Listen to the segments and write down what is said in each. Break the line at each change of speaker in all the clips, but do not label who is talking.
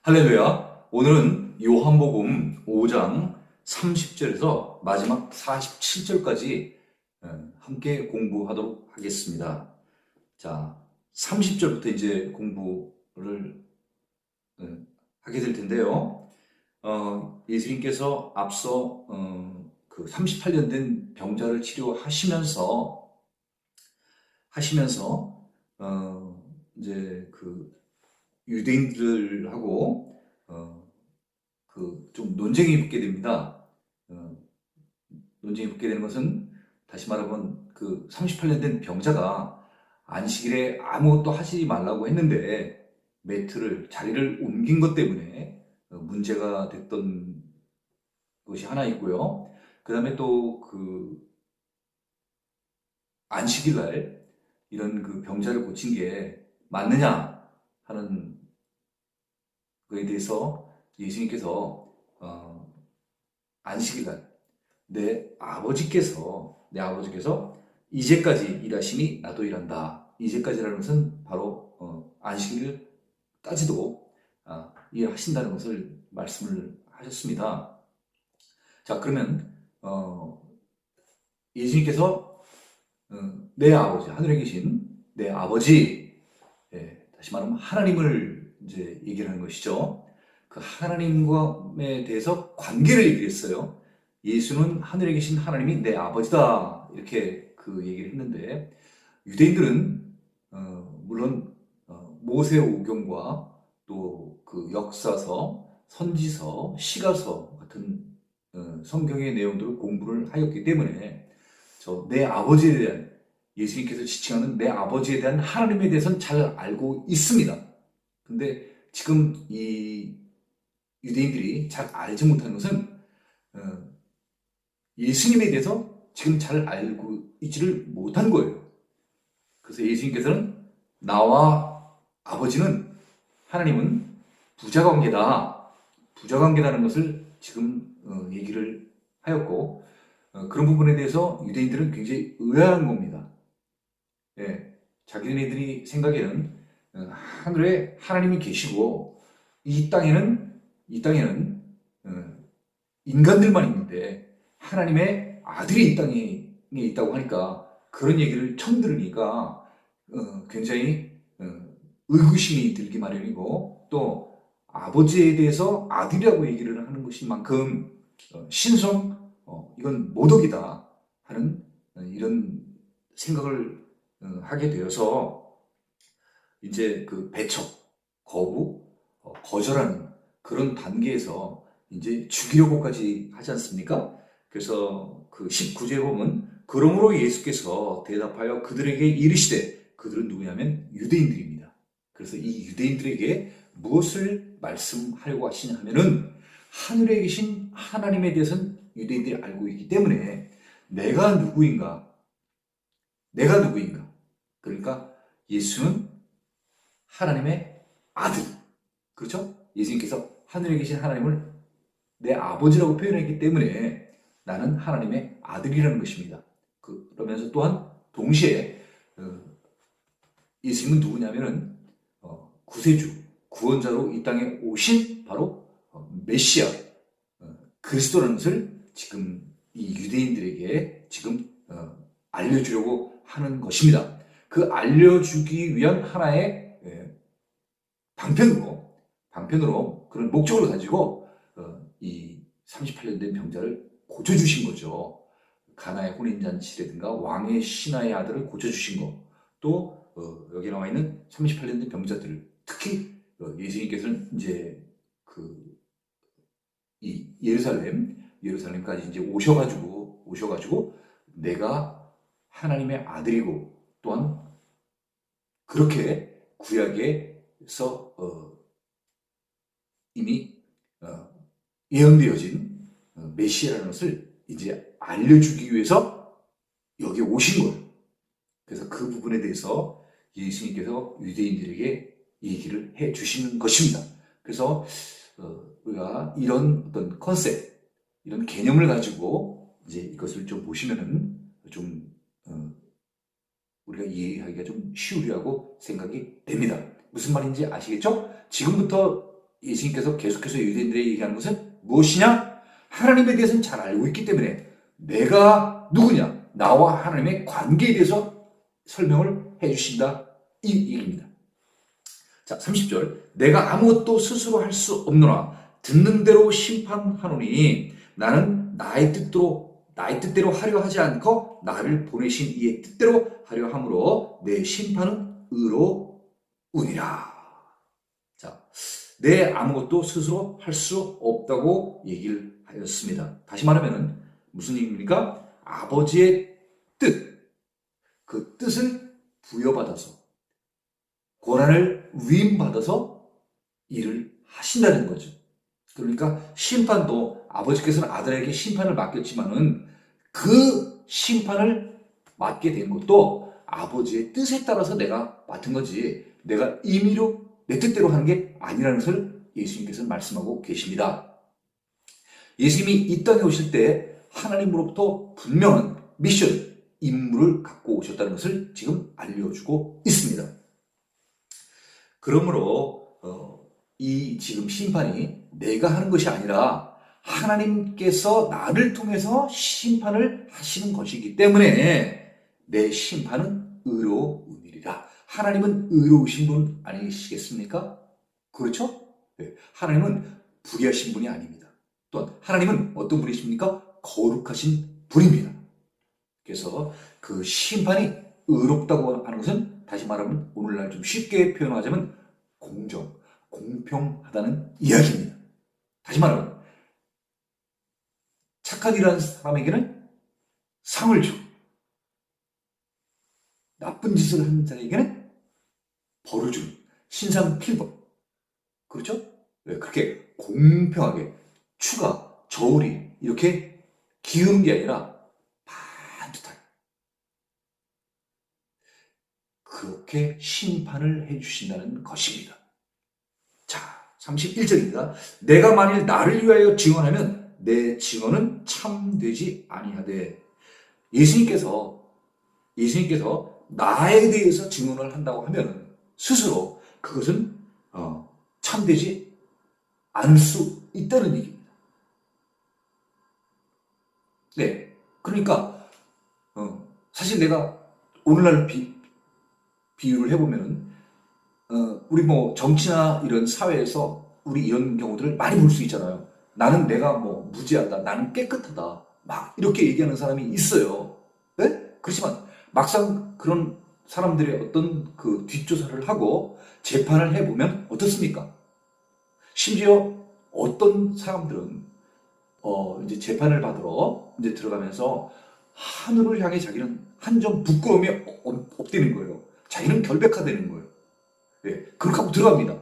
할렐루야. 오늘은 요한복음 5장 30절에서 마지막 47절까지 함께 공부하도록 하겠습니다. 자, 30절부터 이제 공부를 하게 될 텐데요. 예수님께서 앞서 그 38년 된 병자를 치료하시면서 이제 그 유대인들하고 그 좀 논쟁이 붙게 됩니다. 논쟁이 붙게 되는 것은 다시 말하면 그 38년 된 병자가 안식일에 아무것도 하지 말라고 했는데 자리를 옮긴 것 때문에 문제가 됐던 것이 하나 있고요. 그 다음에 또 그 안식일 날 이런 그 병자를 고친 게 맞느냐 하는 그에 대해서 예수님께서 안식일 날 내 아버지께서 이제까지 일하시니 나도 일한다. 이제까지라는 것은 바로 안식일까지도 일하신다는 것을 말씀을 하셨습니다. 자, 그러면 예수님께서 내 아버지, 하늘에 계신 내 아버지, 다시 말하면 하나님을 이제 얘기를 하는 것이죠. 그 하나님과에 대해서 관계를 얘기했어요. 예수는 하늘에 계신 하나님이 내 아버지다. 이렇게 그 얘기를 했는데, 유대인들은, 물론, 모세오경과 또 그 역사서, 선지서, 시가서 같은 성경의 내용들을 공부를 하였기 때문에, 내 아버지에 대한, 예수님께서 지칭하는 내 아버지에 대한 하나님에 대해서는 잘 알고 있습니다. 근데 지금 이 유대인들이 잘 알지 못하는 것은 예수님에 대해서 지금 잘 알고 있지를 못한 거예요. 그래서 예수님께서는 나와 아버지는 하나님은 부자관계다. 부자관계라는 것을 지금 얘기를 하였고 그런 부분에 대해서 유대인들은 굉장히 의아한 겁니다. 예, 자기네들이 생각에는 하늘에 하나님이 계시고 이 땅에는 인간들만 있는데 하나님의 아들이 이 땅에 있다고 하니까 그런 얘기를 처음 들으니까 굉장히 의구심이 들기 마련이고 또 아버지에 대해서 아들이라고 얘기를 하는 것인 만큼 신성 이건 모독이다 하는 이런 생각을 하게 되어서 이제 그 배척, 거부, 거절하는 그런 단계에서 이제 죽이려고까지 하지 않습니까? 그래서 그 19절에 보면 그러므로 예수께서 대답하여 그들에게 이르시되 그들은 누구냐면 유대인들입니다. 그래서 이 유대인들에게 무엇을 말씀하려고 하시냐 하면은 하늘에 계신 하나님에 대해서는 유대인들이 알고 있기 때문에 내가 누구인가? 그러니까 예수는 하나님의 아들. 그렇죠? 예수님께서 하늘에 계신 하나님을 내 아버지라고 표현했기 때문에 나는 하나님의 아들이라는 것입니다. 그러면서 또한 동시에 예수님은 누구냐면은 구세주, 구원자로 이 땅에 오신 바로 메시아, 그리스도라는 것을 지금 이 유대인들에게 지금 알려주려고 하는 것입니다. 그 알려주기 위한 하나의 방편으로 그런 목적을 가지고 이 38년 된 병자를 고쳐주신 거죠. 가나의 혼인잔치라든가 왕의 신하의 아들을 고쳐주신 거. 또 여기 나와 있는 38년 된 병자들을 특히 예수님께서는 이제 이 예루살렘까지 이제 오셔가지고 내가 하나님의 아들이고 또한 그렇게 구약에서 이미 예언되어진 메시아라는 것을 이제 알려주기 위해서 여기 오신 거예요. 그래서 그 부분에 대해서 예수님께서 유대인들에게 얘기를 해 주시는 것입니다. 그래서 우리가 이런 어떤 컨셉, 이런 개념을 가지고 이제 이것을 좀 보시면은 좀 우리가 이해하기가 좀 쉬우리라고 생각이 됩니다. 무슨 말인지 아시겠죠? 지금부터 예수님께서 계속해서 유대인들에게 얘기하는 것은 무엇이냐? 하나님에 대해서는 잘 알고 있기 때문에 내가 누구냐? 나와 하나님의 관계에 대해서 설명을 해주신다. 이 얘기입니다. 자, 30절. 내가 아무것도 스스로 할 수 없노라. 듣는 대로 심판하노니 나는 나의 뜻대로 하려 하지 않고 나를 보내신 이의 뜻대로 하려 함으로 내 심판은 의로우니라. 자, 내 아무것도 스스로 할 수 없다고 얘기를 하였습니다. 다시 말하면 무슨 얘기입니까? 아버지의 뜻, 그 뜻을 부여받아서 권한을 위임받아서 일을 하신다는 거죠. 그러니까 심판도 아버지께서는 아들에게 심판을 맡겼지만은 그 심판을 맡게 된 것도 아버지의 뜻에 따라서 내가 맡은 거지 내가 임의로 내 뜻대로 하는 게 아니라는 것을 예수님께서는 말씀하고 계십니다. 예수님이 이 땅에 오실 때 하나님으로부터 분명한 미션, 임무를 갖고 오셨다는 것을 지금 알려주고 있습니다. 그러므로 이 지금 심판이 내가 하는 것이 아니라 하나님께서 나를 통해서 심판을 하시는 것이기 때문에 내 심판은 의로우니라. 하나님은 의로우신 분 아니시겠습니까? 그렇죠? 네. 하나님은 불의하신 분이 아닙니다. 또한 하나님은 어떤 분이십니까? 거룩하신 분입니다. 그래서 그 심판이 의롭다고 하는 것은 다시 말하면 오늘날 좀 쉽게 표현하자면 공평하다는 이야기입니다. 다시 말하면 착한 일하는 사람에게는 상을 주고 나쁜 짓을 하는 자에게는 벌을 주는 신상필법. 그렇죠? 왜 그렇게 공평하게 추가, 저울이 이렇게 기우는 게 아니라 반듯하게 그렇게 심판을 해주신다는 것입니다. 자, 31절입니다. 내가 만일 나를 위하여 증언하면 내 증언은 참되지 아니하되. 예수님께서 나에 대해서 증언을 한다고 하면 스스로 그것은 참되지 않을 수 있다는 얘기입니다. 네, 그러니까 사실 내가 오늘날 비유를 해보면은 우리 뭐 정치나 이런 사회에서 우리 이런 경우들을 많이 볼 수 있잖아요. 나는 내가 뭐 무죄하다, 나는 깨끗하다, 막 이렇게 얘기하는 사람이 있어요. 네? 그렇지만 막상 그런 사람들의 어떤 그 뒷조사를 하고 재판을 해보면 어떻습니까? 심지어 어떤 사람들은 이제 재판을 받으러 이제 들어가면서 하늘을 향해 자기는 한 점 부끄러움이 없다는 거예요. 자기는 결백화되는 거예요. 네, 그렇게 하고 들어갑니다.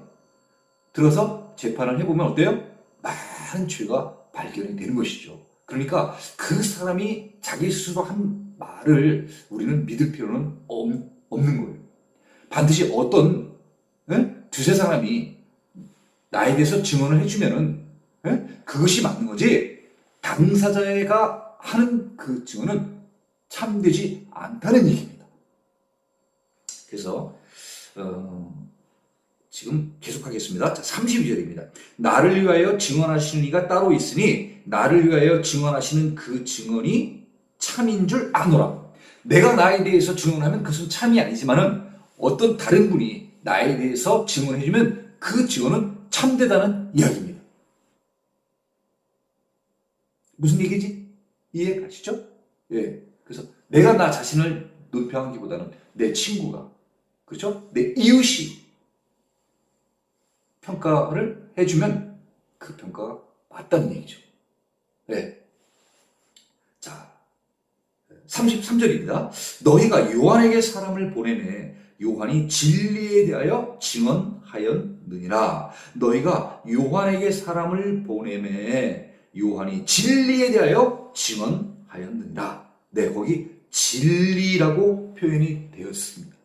들어서 재판을 해보면 어때요? 많은 죄가 발견이 되는 것이죠. 그러니까 그 사람이 자기 스스로 한 말을 우리는 믿을 필요는 없는 거예요. 반드시 어떤 두세 사람이 나에 대해서 증언을 해주면은 그것이 맞는 거지 당사자가 하는 그 증언은 참되지 않다는 얘기입니다. 그래서 지금 계속하겠습니다. 자, 32절입니다. 나를 위하여 증언하시는 이가 따로 있으니 나를 위하여 증언하시는 그 증언이 참인 줄 아노라. 내가 나에 대해서 증언하면 그것은 참이 아니지만은 어떤 다른 분이 나에 대해서 증언해주면 그 증언은 참되다는 이야기입니다. 무슨 얘기지? 이해 가시죠? 예. 그래서 내가 나 자신을 논평하기보다는 내 친구가, 그렇죠? 내 이웃이 평가를 해주면 그 평가가 맞다는 얘기죠. 네. 자, 33절입니다. 너희가 요한에게 사람을 보내매 요한이 진리에 대하여 증언하였느니라. 너희가 요한에게 사람을 보내매 요한이 진리에 대하여 증언하였느니라. 네, 거기 진리라고 표현이 되었습니다.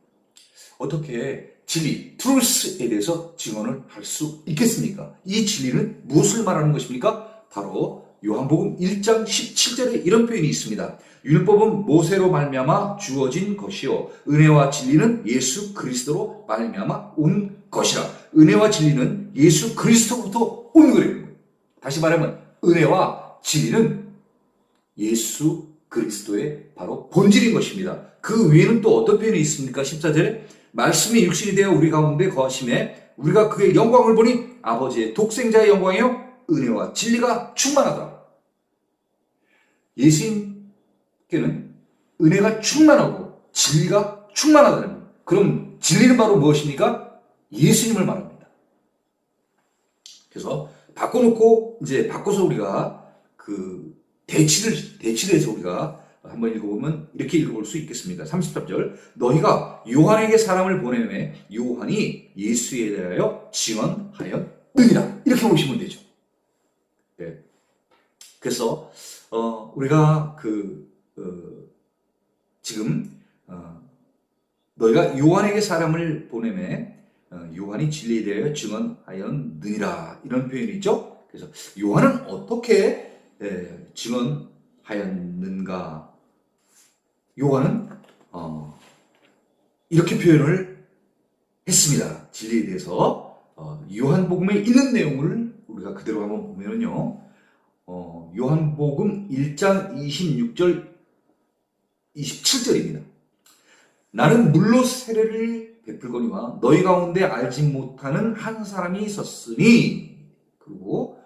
어떻게 진리, truth에 대해서 증언을 할 수 있겠습니까? 이 진리는 무엇을 말하는 것입니까? 바로 요한복음 1장 17절에 이런 표현이 있습니다. 율법은 모세로 말미암아 주어진 것이요 은혜와 진리는 예수 그리스도로 말미암아 온 것이라. 은혜와 진리는 예수 그리스도부터 오는 거예요. 다시 말하면 은혜와 진리는 예수 그리스도의 바로 본질인 것입니다. 그 위에는 또 어떤 표현이 있습니까? 14절에 말씀이 육신이 되어 우리 가운데 거하심에 우리가 그의 영광을 보니 아버지의 독생자의 영광이요 은혜와 진리가 충만하다. 예수님께는 은혜가 충만하고 진리가 충만하다는 거예요. 그럼 진리는 바로 무엇입니까? 예수님을 말합니다. 그래서 바꿔놓고 이제 바꿔서 우리가 그 대치를 해서 우리가 한번 읽어보면 이렇게 읽어볼 수 있겠습니다. 33절 너희가 요한에게 사람을 보내매 요한이 예수에 대하여 증언하였느니라. 이렇게 보시면 되죠. 네. 그래서 우리가 지금 너희가 요한에게 사람을 보내매 요한이 진리에 대하여 증언하였느니라 이런 표현이 있죠. 그래서 요한은 어떻게 증언하였는가? 요한은 이렇게 표현을 했습니다. 진리에 대해서 요한복음에 있는 내용을 우리가 그대로 한번 보면요. 요한복음 1장 26절 27절입니다. 나는 물로 세례를 베풀거니와 너희 가운데 알지 못하는 한 사람이 있었으니. 그리고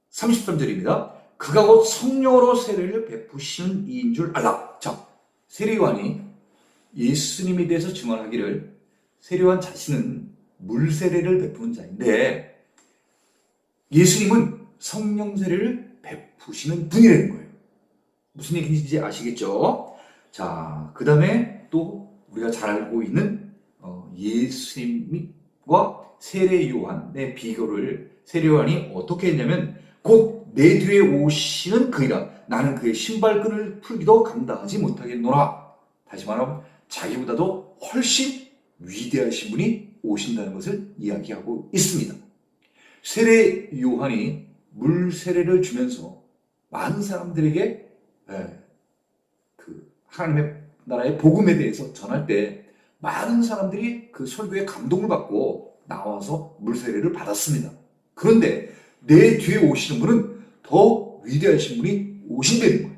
33절입니다. 그가 곧 성령으로 세례를 베푸시는 이인 줄 알라. 자, 세례요한이 예수님에 대해서 증언하기를 세례요한 자신은 물 세례를 베푸는 자인데 예수님은 성령 세례를 베푸시는 분이라는 거예요. 무슨 얘기인지 아시겠죠? 자, 그 다음에 또 우리가 잘 알고 있는 예수님과 세례요한의 비교를 세례요한이 어떻게 했냐면 곧 내 뒤에 오시는 그이라 나는 그의 신발끈을 풀기도 감당하지 못하겠노라. 다시 말하면 자기보다도 훨씬 위대하신 분이 오신다는 것을 이야기하고 있습니다. 세례요한이 물 세례를 주면서 많은 사람들에게 그 하나님의 나라의 복음에 대해서 전할 때 많은 사람들이 그 설교에 감동을 받고 나와서 물 세례를 받았습니다. 그런데 내 뒤에 오시는 분은 더 위대하신 분이 오신다는 거예요.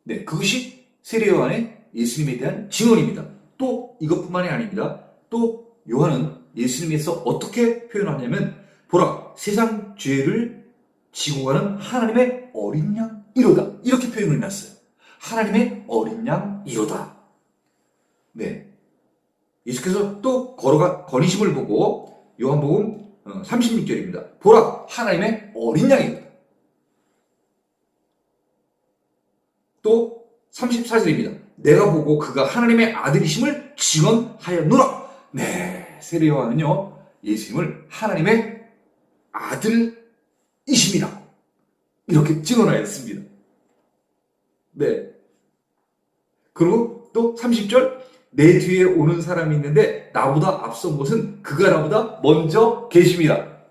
네, 그것이 세례요한의 예수님에 대한 증언입니다. 또 이것뿐만이 아닙니다. 또 요한은 예수님에서 어떻게 표현하냐면 보라 세상 죄를 지고 가는 하나님의 어린 양 이로다. 이렇게 표현을 해놨어요. 하나님의 어린 양 이로다. 네. 예수께서 또 거니심을 보고 요한복음 36절입니다. 보라 하나님의 어린 양이다. 또 34절입니다. 내가 보고 그가 하나님의 아들이심을 증언하였노라. 네, 세례요한은요 예수님을 하나님의 아들이심이라고 이렇게 증언하였습니다. 네. 그리고 또 30절 내 뒤에 오는 사람이 있는데 나보다 앞선 것은 그가 나보다 먼저 계십니다.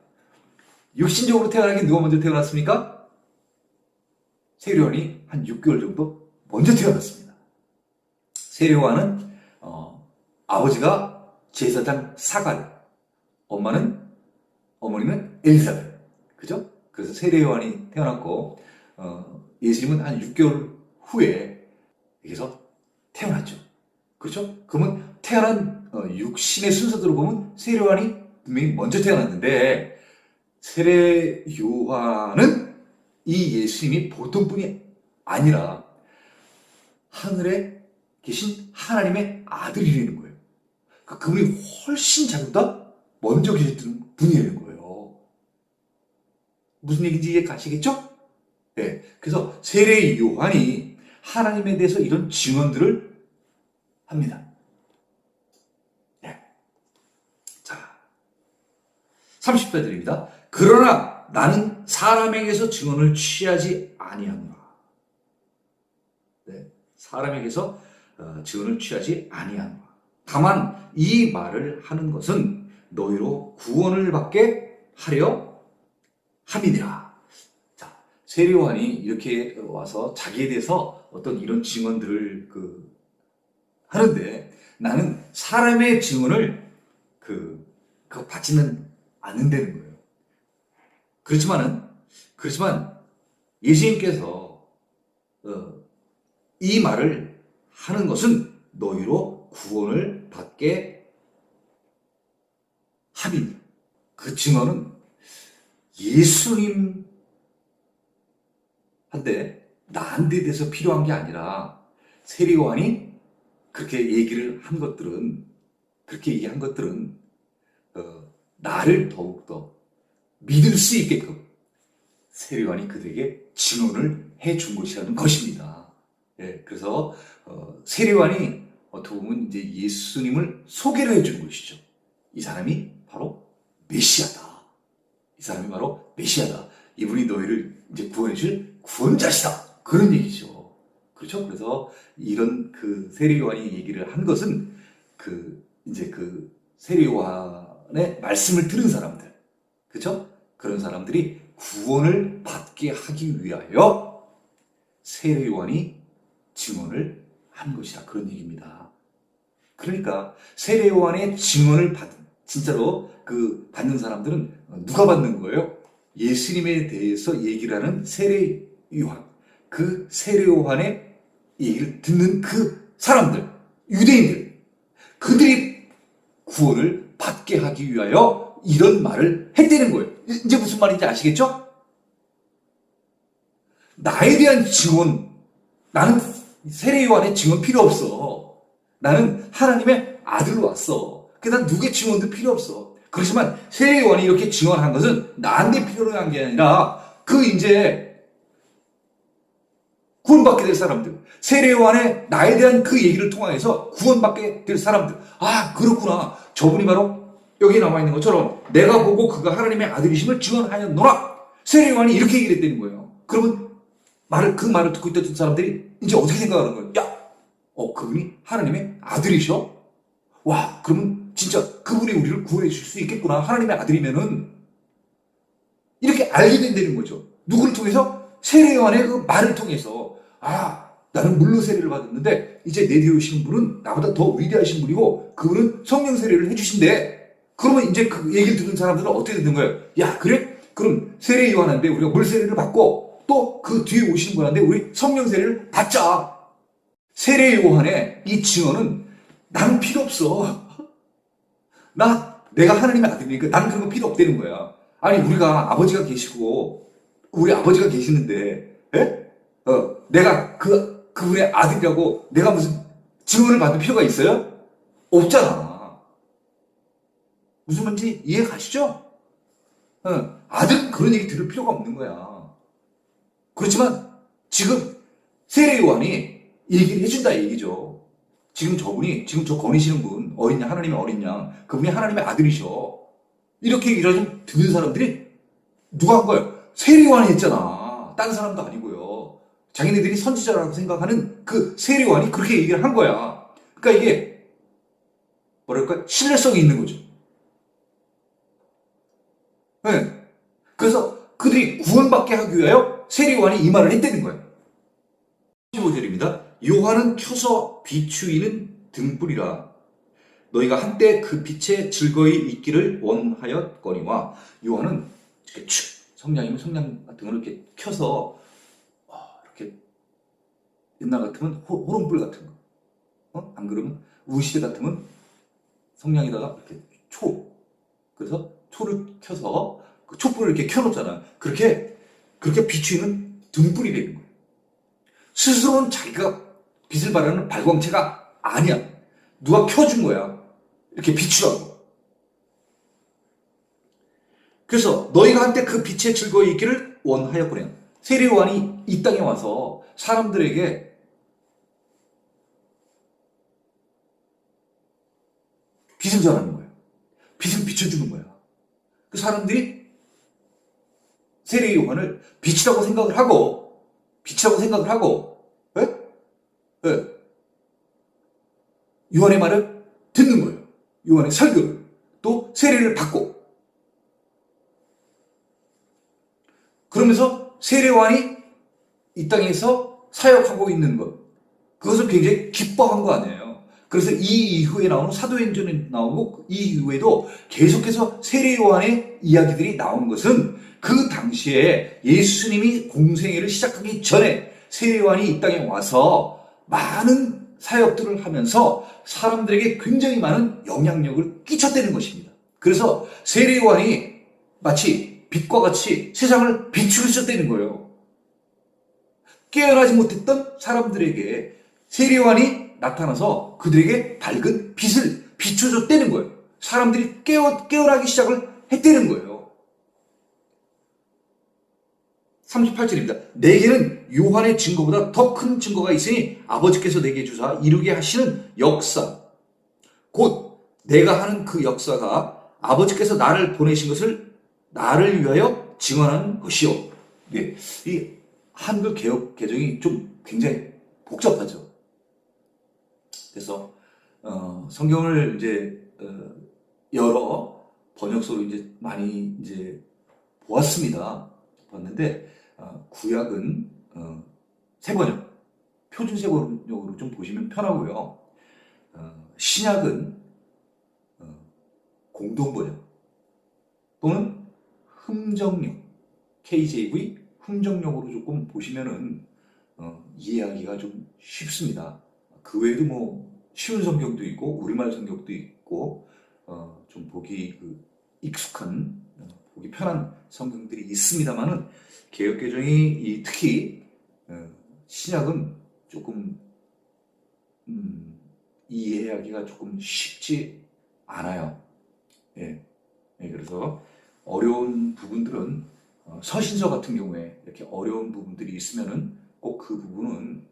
육신적으로 태어나긴 누가 먼저 태어났습니까? 세례요한이 한 6개월 정도 먼저 태어났습니다. 세례요한은 아버지가 제사장 사갈, 어머니는 엘리사벳, 그죠? 그래서 세례요한이 태어났고 예수님은 한 6개월 후에 여기서 태어났죠. 그렇죠? 그러면 태어난 육신의 순서대로 보면 세례요한이 분명히 먼저 태어났는데 세례요한은 이 예수님이 보통 분이 아니라 하늘에 계신 하나님의 아들이라는 거예요. 그분이 훨씬 자기보다 먼저 계셨던 분이라는 거예요. 무슨 얘기인지 이해 가시겠죠? 네. 그래서 세례요한이 하나님에 대해서 이런 증언들을 합니다. 네. 자, 30절입니다. 그러나 나는 사람에게서 증언을 취하지 아니하노라. 네, 사람에게서 증언을 취하지 아니하노라. 다만 이 말을 하는 것은 너희로 구원을 받게 하려 함이니라. 자, 세례요한이 이렇게 와서 자기에 대해서 어떤 이런 증언들을 하는데 나는 사람의 증언을 그거 받지는 않는다는 거예요. 그렇지만 예수님께서 이 말을 하는 것은 너희로 구원을 받게 함이니라. 그 증언은 예수님한테 나한테 대해서 필요한 게 아니라 세례요한이 그렇게 얘기한 것들은 나를 더욱더 믿을 수 있게끔 세례요한이 그들에게 증언을 해준 것이라는 것입니다. 예, 그래서 세례요한이 어떻게 보면 이제 예수님을 소개를 해준 것이죠. 이 사람이 바로 메시아다. 이 사람이 바로 메시아다. 이분이 너희를 이제 구원해 줄 구원자시다. 그런 얘기죠. 그렇죠? 그래서 이런 그 세례요한이 얘기를 한 것은 이제 그 세례요한의 말씀을 들은 사람들, 그렇죠? 그런 사람들이 구원을 받게 하기 위하여 세례요한이 증언을 한 것이다. 그런 얘기입니다. 그러니까 세례요한의 증언을 진짜로 받는 사람들은 누가 받는 거예요? 예수님에 대해서 얘기를 하는 세례요한. 그 세례요한의 얘기를 듣는 그 사람들, 유대인들, 그들이 구원을 받게 하기 위하여 이런 말을 했다는 거예요. 이제 무슨 말인지 아시겠죠? 나에 대한 증언, 나는 세례요한의 증언 필요 없어. 나는 하나님의 아들로 왔어. 그래서 난 누구의 증언도 필요 없어. 그렇지만 세례요한이 이렇게 증언한 것은 나한테 필요한 게 아니라 이제 구원받게 될 사람들, 세례요한의 나에 대한 그 얘기를 통해서 구원받게 될 사람들. 아, 그렇구나. 저분이 바로 여기 나와 있는 것처럼 내가 보고 그가 하나님의 아들이심을 증언하였노라. 세례요한이 이렇게 얘기를 했다는 거예요. 그러면 그 말을 듣고 있던 사람들이 이제 어떻게 생각하는 거예요? 야, 그분이 하나님의 아들이셔? 와, 그러면 진짜 그분이 우리를 구원해 줄 수 있겠구나. 하나님의 아들이면은. 이렇게 알게 된다는 거죠. 누구를 통해서? 세례요한의 그 말을 통해서. 아, 나는 물로 세례를 받았는데 이제 내 뒤에 오시는 분은 나보다 더 위대하신 분이고 그분은 성령 세례를 해주신대. 그러면 이제 그 얘기를 듣는 사람들은 어떻게 되는 거예요? 야, 그래? 그럼 세례요한한테 우리가 물 세례를 받고 또 그 뒤에 오시는 분한테 우리 성령 세례를 받자. 세례요한의 이 증언은 나는 필요 없어. 내가 하나님의 아들이니까 나는 그런 거 필요 없다는 거야. 아니, 우리가 아버지가 계시고 우리 아버지가 계시는데, 내가 그분의 아들이라고 내가 무슨 증언을 받을 필요가 있어요? 없잖아. 무슨 말인지 이해 가시죠? 아들은 그런 얘기 들을 필요가 없는 거야. 그렇지만 지금 세례요한이 얘기를 해준다 얘기죠. 지금 저 거니시는 분, 어린 양, 하나님의 어린 양, 그분이 하나님의 아들이셔. 이렇게 얘기를 듣는 사람들이 누가 한 거예요? 세례요한이 했잖아. 다른 사람도 아니고요. 자기네들이 선지자라고 생각하는 그 세례요한이 그렇게 얘기를 한 거야. 그러니까 이게 뭐랄까, 신뢰성이 있는 거죠. 네. 그래서 그들이 구원받게 하기 위하여 세례요한이 이 말을 했다는 거예요. 15절입니다. 요한은 켜서 비추이는 등불이라 너희가 한때 그 빛에 즐거이 있기를 원하였거니와. 요한은 이렇게 성냥이면 성냥 같은 걸 이렇게 켜서 이렇게 옛날 같으면 호롱불 같은 거, 안 그러면 우시대 같으면 성냥에다가 이렇게 그래서 초를 켜서 그 촛불을 이렇게 켜놓잖아. 그렇게 비추이는 등불이 되는 거예요. 스스로는 자기가 빛을 발하는 발광체가 아니야. 누가 켜준 거야. 이렇게 비추라고. 그래서 너희가 한때 그 빛에 즐거이 있기를 원하였구나. 세례요한이 이 땅에 와서 사람들에게 빛을 전하는 거예요. 빛을 비춰주는 거야. 그 사람들이 세례요한을 빛이라고 생각을 하고, 요한의 말을 듣는 거예요. 요한의 설교를. 또 세례를 받고. 그러면서 세례요한이 이 땅에서 사역하고 있는 것, 그것을 굉장히 기뻐한 거 아니에요. 그래서 이 이후에 나오는 사도행전에 나오고 이 이후에도 계속해서 세례 요한의 이야기들이 나온 것은 그 당시에 예수님이 공생애를 시작하기 전에 세례 요한이 이 땅에 와서 많은 사역들을 하면서 사람들에게 굉장히 많은 영향력을 끼쳤다는 것입니다. 그래서 세례 요한이 마치 빛과 같이 세상을 비추고 있었다는 거예요. 깨어나지 못했던 사람들에게 세례 요한이 나타나서 그들에게 밝은 빛을 비춰줬다는 거예요. 사람들이 깨어나기 시작을 했다는 거예요. 38절입니다. 내게는 요한의 증거보다 더 큰 증거가 있으니 아버지께서 내게 주사 이루게 하시는 역사, 곧 내가 하는 그 역사가 아버지께서 나를 보내신 것을 나를 위하여 증언하는 것이요. 네, 이 한글 개역 개정이 좀 굉장히 복잡하죠. 그래서 성경을 이제 여러 번역서로 이제 많이 이제 봤는데 구약은 새 번역, 표준 새 번역으로 좀 보시면 편하고요. 신약은 공동 번역 또는 흠정역, KJV 흠정역으로 조금 보시면은 이해하기가 좀 쉽습니다. 그 외에도 뭐 쉬운 성경도 있고 우리말 성경도 있고 좀 보기 익숙한 보기 편한 성경들이 있습니다만은 개역 개정이 특히 신약은 조금 이해하기가 조금 쉽지 않아요. 예. 그래서 어려운 부분들은 서신서 같은 경우에 이렇게 어려운 부분들이 있으면은 꼭 그 부분은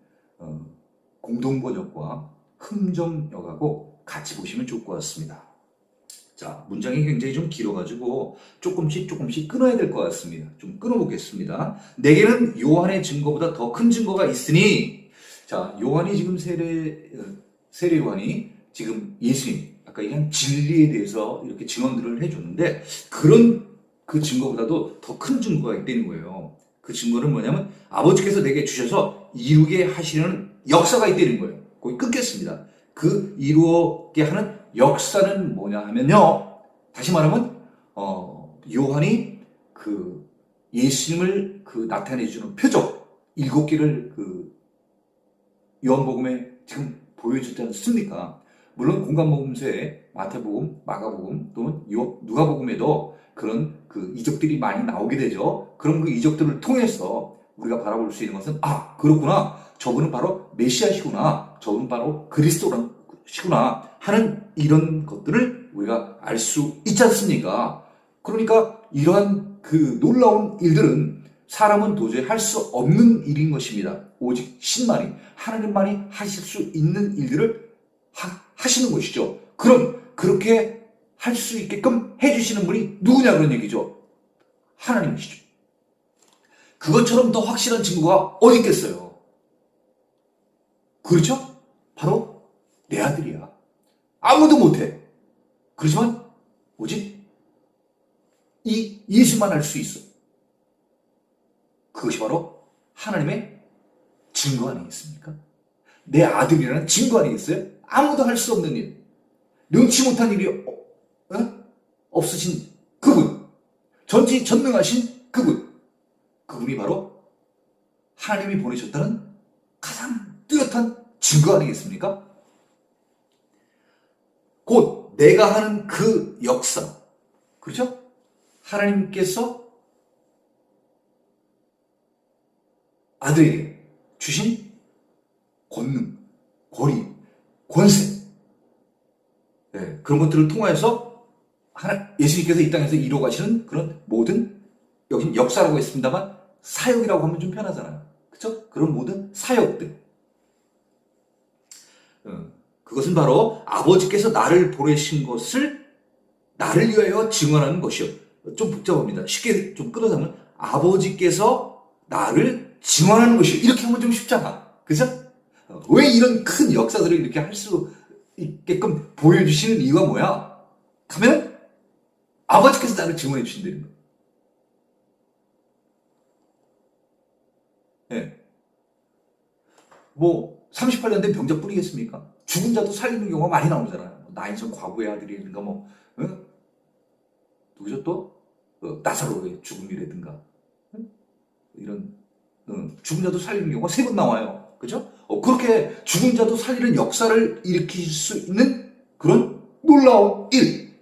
공동 번역과 흠정역하고 같이 보시면 좋을 것 같습니다. 자, 문장이 굉장히 좀 길어가지고 조금씩 끊어야 될 것 같습니다. 좀 끊어보겠습니다. 내게는 요한의 증거보다 더 큰 증거가 있으니, 자, 요한이 지금 세례 요한이 지금 예수님, 아까 얘기한 진리에 대해서 이렇게 증언들을 해줬는데, 그런 그 증거보다도 더 큰 증거가 있다는 거예요. 그 증거는 뭐냐면 아버지께서 내게 주셔서 이루게 하시려는 역사가 있다는 거예요. 거기 끊겠습니다. 그 이루게 하는 역사는 뭐냐 하면요. 다시 말하면 요한이 그 예수님을 나타내 주는 표적 7개를 요한복음에 지금 보여주지 않습니까? 물론 공간복음서에 마태복음, 마가복음 또는 누가복음에도 그런 이적들이 많이 나오게 되죠. 그럼 그 이적들을 통해서 우리가 바라볼 수 있는 것은 그렇구나. 저분은 바로 메시아시구나. 저분은 바로 그리스도시구나 하는 이런 것들을 우리가 알 수 있지 않습니까? 그러니까 이러한 놀라운 일들은 사람은 도저히 할 수 없는 일인 것입니다. 오직 신만이, 하나님만이 하실 수 있는 일들을 하시는 것이죠. 그럼 그렇게 할 수 있게끔 해주시는 분이 누구냐 그런 얘기죠. 하나님이시죠. 그것처럼 더 확실한 증거가 어디 있겠어요? 그렇죠? 바로 내 아들이야. 아무도 못해. 그렇지만 오직 이 예수만 할 수 있어. 그것이 바로 하나님의 증거 아니겠습니까? 내 아들이라는 증거 아니겠어요? 아무도 할 수 없는 일, 능치 못한 일이 없으신 그분, 전지전능하신 그분이 바로 하나님이 보내셨다는 가장 뚜렷한 증거 아니겠습니까? 곧 내가 하는 그 역사, 그렇죠? 하나님께서 아들에게 주신 권능, 권위, 권세, 그런 것들을 통하여서 예수님께서 이 땅에서 이루어 가시는 그런 모든, 여기는 역사라고 했습니다만 사역이라고 하면 좀 편하잖아요. 그렇죠? 그런 모든 사역들, 그것은 바로 아버지께서 나를 보내신 것을 나를 위하여 증언하는 것이요. 좀 복잡합니다. 쉽게 좀 끊어자면 아버지께서 나를 증언하는 것이요. 이렇게 하면 좀 쉽잖아. 그죠? 왜 이런 큰 역사들을 이렇게 할 수 있게끔 보여주시는 이유가 뭐야? 하면 아버지께서 나를 증언해 주신다는 거예요. 뭐 38년 된 병자뿐이겠습니까? 죽은 자도 살리는 경우가 많이 나오잖아요. 나인성 과부의 아들이라든가 뭐 누구죠 또? 나사로의 죽음이라든가 이런 죽은 자도 살리는 경우가 3번 나와요. 그죠? 그렇게 죽은 자도 살리는 역사를 일으킬 수 있는 그런 놀라운 일.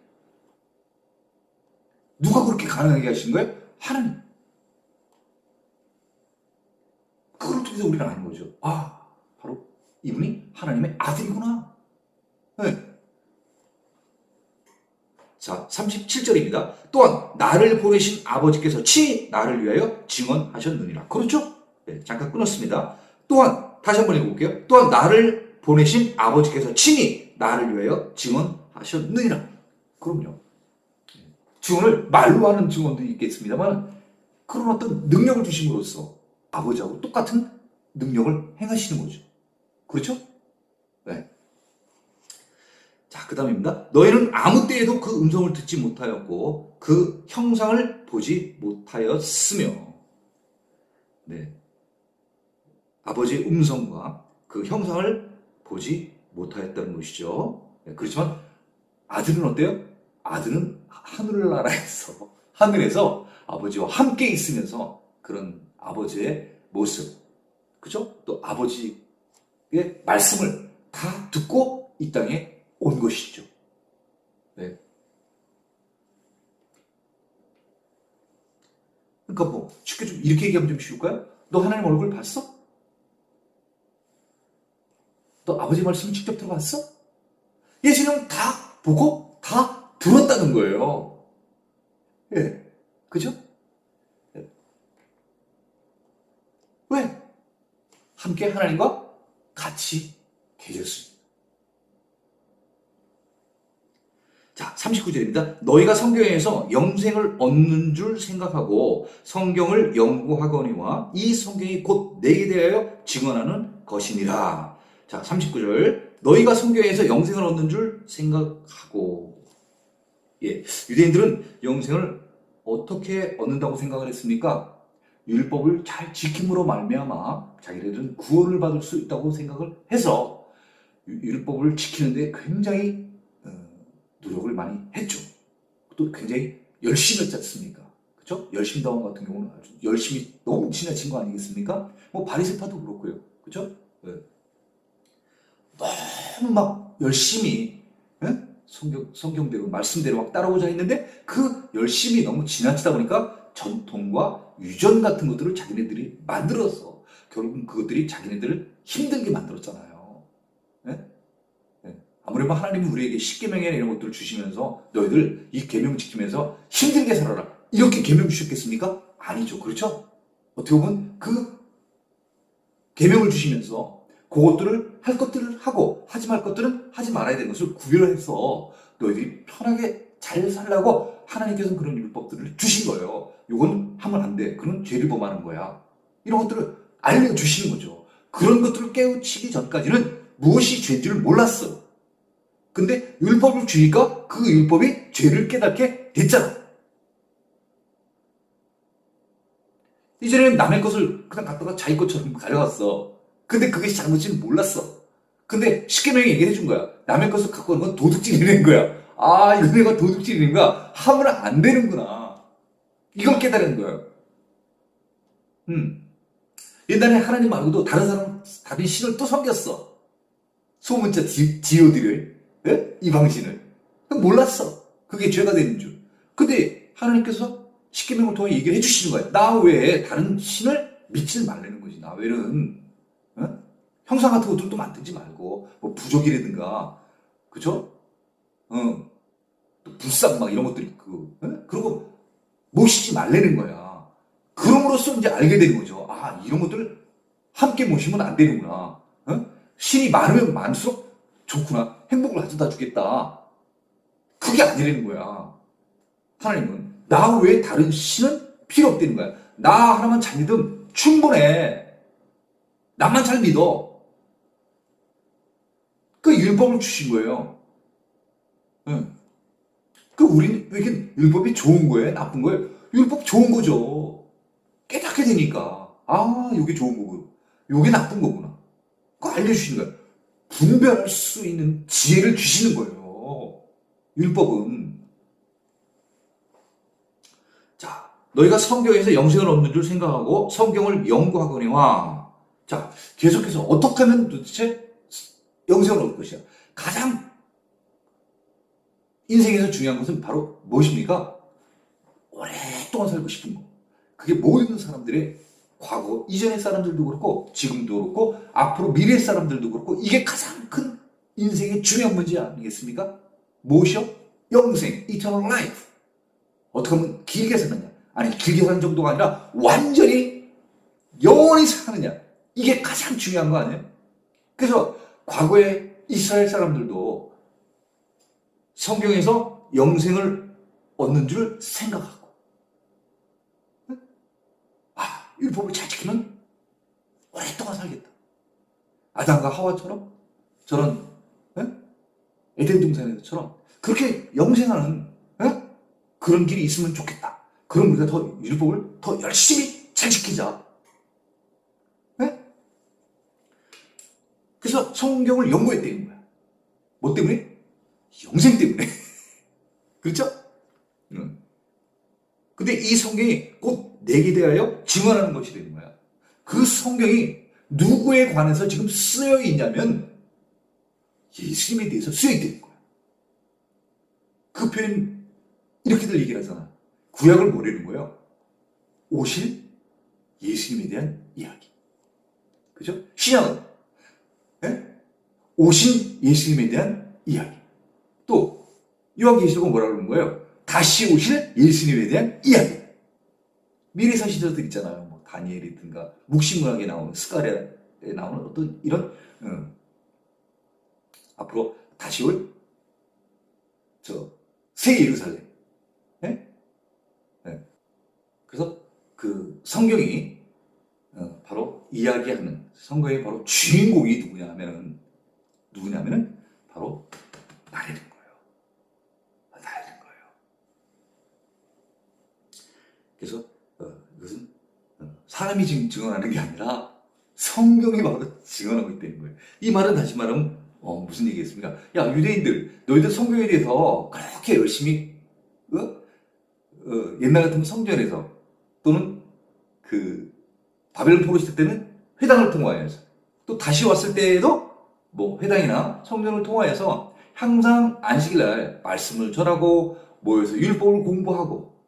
누가 그렇게 가능하게 하신 거예요? 하나님. 그걸 통해서 우리는 아는 거죠. 아, 바로 이분이 하나님의 아들이구나. 네. 자, 37절입니다. 또한 나를 보내신 아버지께서 친히 나를 위하여 증언하셨느니라. 그렇죠? 네, 잠깐 끊었습니다. 또한 다시 한번 읽어볼게요. 또한 나를 보내신 아버지께서 친히 나를 위하여 증언하셨느니라. 그럼요. 증언을 말로 하는 증언도 있겠습니다만 그런 어떤 능력을 주심으로써 아버지하고 똑같은 능력을 행하시는 거죠. 그렇죠? 네. 자, 그 다음입니다. 너희는 아무 때에도 그 음성을 듣지 못하였고 그 형상을 보지 못하였으며. 네. 아버지의 음성과 그 형상을 보지 못하였다는 것이죠. 네, 그렇지만 아들은 어때요? 아들은 하늘에서 아버지와 함께 있으면서 그런 아버지의 모습, 그죠? 또 아버지의 말씀을 다 듣고 이 땅에 온 것이죠. 네. 그러니까 뭐 쉽게 좀 이렇게 얘기하면 좀 쉬울까요? 너 하나님 얼굴 봤어? 너 아버지 말씀 직접 들어봤어? 예수님은 다 보고 다 들었다는 거예요. 예, 그죠? 예. 왜? 함께 하나님과 같이 계셨습니다. 자, 39절입니다. 너희가 성경에서 영생을 얻는 줄 생각하고 성경을 연구하거니와 이 성경이 곧 내게 대하여 증언하는 것이니라. 자, 39절. 너희가 성경에서 영생을 얻는 줄 생각하고. 예, 유대인들은 영생을 어떻게 얻는다고 생각을 했습니까? 율법을 잘 지킴으로 말미암아 자기들은 구원을 받을 수 있다고 생각을 해서 율법을 지키는데 굉장히 노력을 많이 했죠. 또 굉장히 열심히 했지 않습니까? 그렇죠? 열심당원 같은 경우는 아주 열심히 너무 지나친 거 아니겠습니까? 뭐 바리새파도 그렇고요. 그렇죠? 네. 너무 막 열심히 성경대로 말씀대로 막 따라오자 했는데 그 열심히 너무 지나치다 보니까 전통과 유전 같은 것들을 자기네들이 만들어서 결국은 그것들이 자기네들을 힘들게 만들었잖아요. 네? 네. 아무래도 하나님이 우리에게 십계명이나 이런 것들을 주시면서 너희들 이 계명 지키면서 힘들게 살아라 이렇게 계명 주셨겠습니까? 아니죠. 그렇죠? 어떻게 보면 그 계명을 주시면서 그것들을 할 것들을 하고 하지 말 것들은 하지 말아야 되는 것을 구별해서 너희들이 편하게 잘 살라고 하나님께서는 그런 율법들을 주신 거예요. 이건 하면 안 돼. 그건 죄를 범하는 거야. 이런 것들을 알려주시는 거죠. 그런 것들을 깨우치기 전까지는 무엇이 죄인지를 몰랐어. 근데 율법을 주니까 그 율법이 죄를 깨닫게 됐잖아. 이제는 남의 것을 그냥 갖다가 자기 것처럼 가져갔어. 근데 그게 잘못인지 몰랐어. 근데 십계명이 얘기해 준 거야. 남의 것을 갖고 오는 건 도둑질이라는 거야. 아, 이거 내가 도둑질이라는 거야. 하면 안 되는구나. 이걸 깨달은 거예요. 옛날에 하나님 말고도 다른 신을 또 섬겼어. 소문자 디오들을, 예? 이방신을. 몰랐어. 그게 죄가 되는 줄. 근데 하나님께서 십계명을 통해 얘기를 해주시는 거야. 나 외에 다른 신을 믿지 말라는 거지. 나 외에는 형상 같은 것들도 만들지 말고 뭐 부족이라든가 그죠? 또 불상 막 이런 것들 있고 그런 거 모시지 말라는 거야. 그럼으로써 이제 알게 되는 거죠. 아, 이런 것들을 함께 모시면 안 되는구나. 신이 많으면 많을수록 좋구나. 행복을 가져다 주겠다. 그게 아니라는 거야. 하나님은 나 외에 다른 신은 필요 없다는 거야. 나 하나만 잘 믿으면 충분해. 나만 잘 믿어. 그 율법을 주신 거예요. 그 우리는 왜 이렇게 율법이 좋은 거예요? 나쁜 거예요? 율법 좋은 거죠. 깨닫게 되니까. 아, 요게 좋은 거고, 요게 나쁜 거구나. 그거 알려주시는 거예요. 분별할 수 있는 지혜를 주시는 거예요. 율법은. 자, 너희가 성경에서 영생을 얻는 줄 생각하고 성경을 연구하거니와. 자, 계속해서 어떻게 하면 도대체 영생을 얻을 것이야. 가장 인생에서 중요한 것은 바로 무엇입니까? 오랫동안 살고 싶은 거. 그게 모든 사람들의 과거, 이전의 사람들도 그렇고 지금도 그렇고 앞으로 미래 사람들도 그렇고 이게 가장 큰 인생의 중요한 문제 아니겠습니까? 무엇이요? 영생, eternal life. 어떻게 하면 길게 사느냐? 아니, 길게 사는 정도가 아니라 완전히 영원히 사느냐? 이게 가장 중요한 거 아니에요? 그래서 과거에 이스라엘 사람들도 성경에서 영생을 얻는 줄 생각하고, 율법을 잘 지키면 오랫동안 살겠다. 아담과 하와처럼, 저런 에덴 동산에서처럼 그렇게 영생하는 그런 길이 있으면 좋겠다. 그럼 우리가 더 율법을 더 열심히 잘 지키자. 그래서 성경을 연구했다는 거야. 뭐 때문에? 영생 때문에. 그렇죠? 근데 이 성경이 곧 내게 대하여 증언하는 것이 되는 거야. 그 성경이 누구에 관해서 지금 쓰여 있냐면 예수님에 대해서 쓰여 있다는 거야. 그 표현 이렇게들 얘기를 하잖아. 구약을 뭐라는 거예요? 오실 예수님에 대한 이야기. 그죠? 신약은 오신 예수님에 대한 이야기. 또 요한계시록은 뭐라고 그러는 거예요? 다시 오실 예수님에 대한 이야기. 미래사 시대들 있잖아요. 뭐 다니엘이든가 묵시문학에 나오는 스가랴에 나오는 어떤 이런 앞으로 다시 올 새 예루살렘. 그래서 그 성경이 바로 이야기하는 성경의 바로 주인공이 누구냐면은 바로 나라는 거예요. 나라는 거예요. 그래서 이것은 사람이 지금 증언하는 게 아니라 성경이 바로 증언하고 있다는 거예요. 이 말은 다시 말하면 무슨 얘기겠습니까? 야, 유대인들, 너희들 성경에 대해서 그렇게 열심히 옛날 같으면 성전에서 또는 그 바벨론 포로 시대 때는 회당을 통하여서 또 다시 왔을 때에도 뭐 회당이나 성전을 통하여서 항상 안식일날 말씀을 전하고 모여서 율법을 공부하고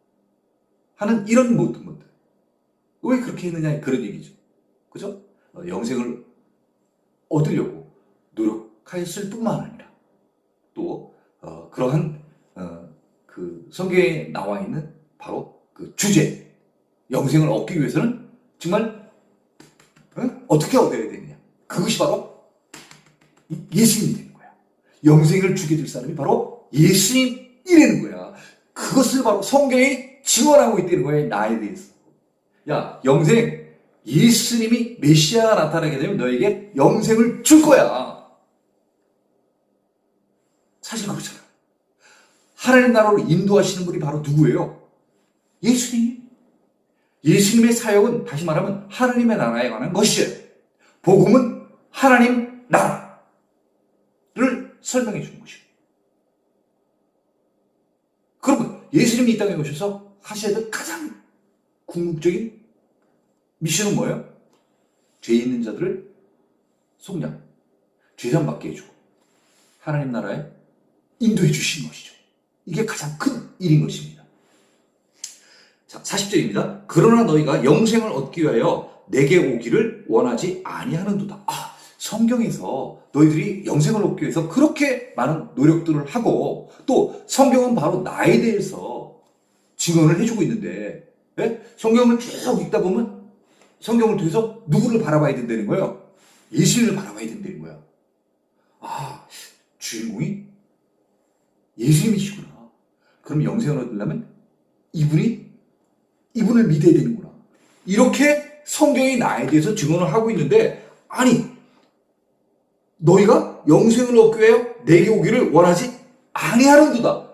하는 이런 모든 것들. 왜 그렇게 했느냐 그런 얘기죠. 그죠? 영생을 얻으려고 노력하였을 뿐만 아니라 또 그러한 그 성경에 나와 있는 바로 그 주제 영생을 얻기 위해서는 정말 어떻게 얻어야 되느냐. 그것이 바로 예수님이 되는 거야. 영생을 주게 될 사람이 바로 예수님이라는 거야. 그것을 바로 성경이 증언하고 있다는 거야. 나에 대해서. 야, 영생, 예수님이 메시아가 나타나게 되면 너에게 영생을 줄 거야. 사실 그렇잖아. 하나님 나라로 인도하시는 분이 바로 누구예요? 예수님. 예수님의 사역은 다시 말하면 하나님의 나라에 관한 것이에요. 복음은 하나님 나라를 설명해 주는 것이에요. 그러면 예수님이 이 땅에 오셔서 하셔야 될 가장 궁극적인 미션은 뭐예요? 죄 있는 자들을 속량, 죄산 받게 해주고 하나님 나라에 인도해 주시는 것이죠. 이게 가장 큰 일인 것입니다. 자, 40절입니다. 그러나 너희가 영생을 얻기 위하여 내게 오기를 원하지 아니하는도다. 성경에서 너희들이 영생을 얻기 위해서 그렇게 많은 노력들을 하고 또 성경은 바로 나에 대해서 증언을 해주고 있는데 성경을 쭉 읽다 보면 성경을 통해서 누구를 바라봐야 된다는 거예요? 예수님을 바라봐야 된다는 거야. 주인공이 예수님이시구나. 그럼 영생을 얻으려면 이분을 믿어야 되는구나. 이렇게 성경이 나에 대해서 증언을 하고 있는데, 아니, 너희가 영생을 얻기 위하여 내게 오기를 원하지 아니하는도다.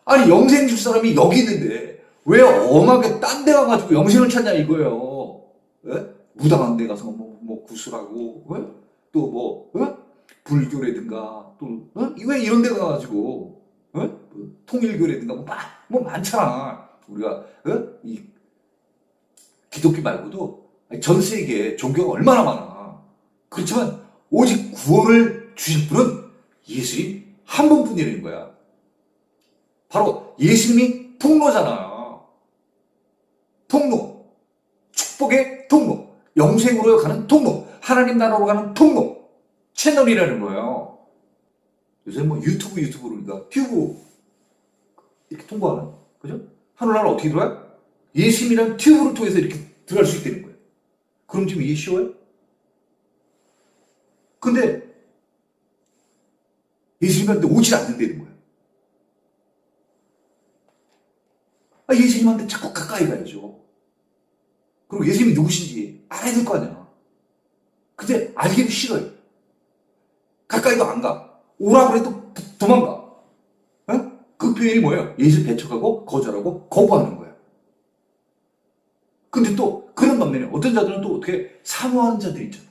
아니, 영생 줄 사람이 여기 있는데 왜 엄하게 딴 데 가가지고 영생을 찾냐 이거예요. 무당한 데 가서 뭐 구슬하고 또 불교라든가 또 왜 이런 데 가가지고 뭐 통일교라든가 뭐 많잖아. 우리가 이 기독교 말고도 전 세계에 종교가 얼마나 많아. 그렇지만 오직 구원을 주실 분은 예수님 한 분뿐이라는 거야. 바로 예수님이 통로잖아. 통로, 축복의 통로, 영생으로 가는 통로, 하나님 나라로 가는 통로, 채널이라는 거예요. 요새 뭐 유튜브로 우리가 튜브 이렇게 통과하는, 그죠? 하늘나라 어떻게 들어가요? 예수님이란 튜브를 통해서 이렇게 들어갈 수 있다는 거예요. 그럼 지금 이게 쉬워요? 근데 예수님한테 오질 않는다는 거예요. 예수님한테 자꾸 가까이 가야죠. 그리고 예수님이 누구신지 알아야 될 거 아니야. 근데 알기도 싫어요. 가까이도 안 가. 오라고 해도 도망가. 그 표현이 뭐예요? 예수 배척하고 거절하고 거부하는 거예요. 근데 또 그런 반면에 어떤 자들은 또 어떻게 사모하는 자들이 있잖아.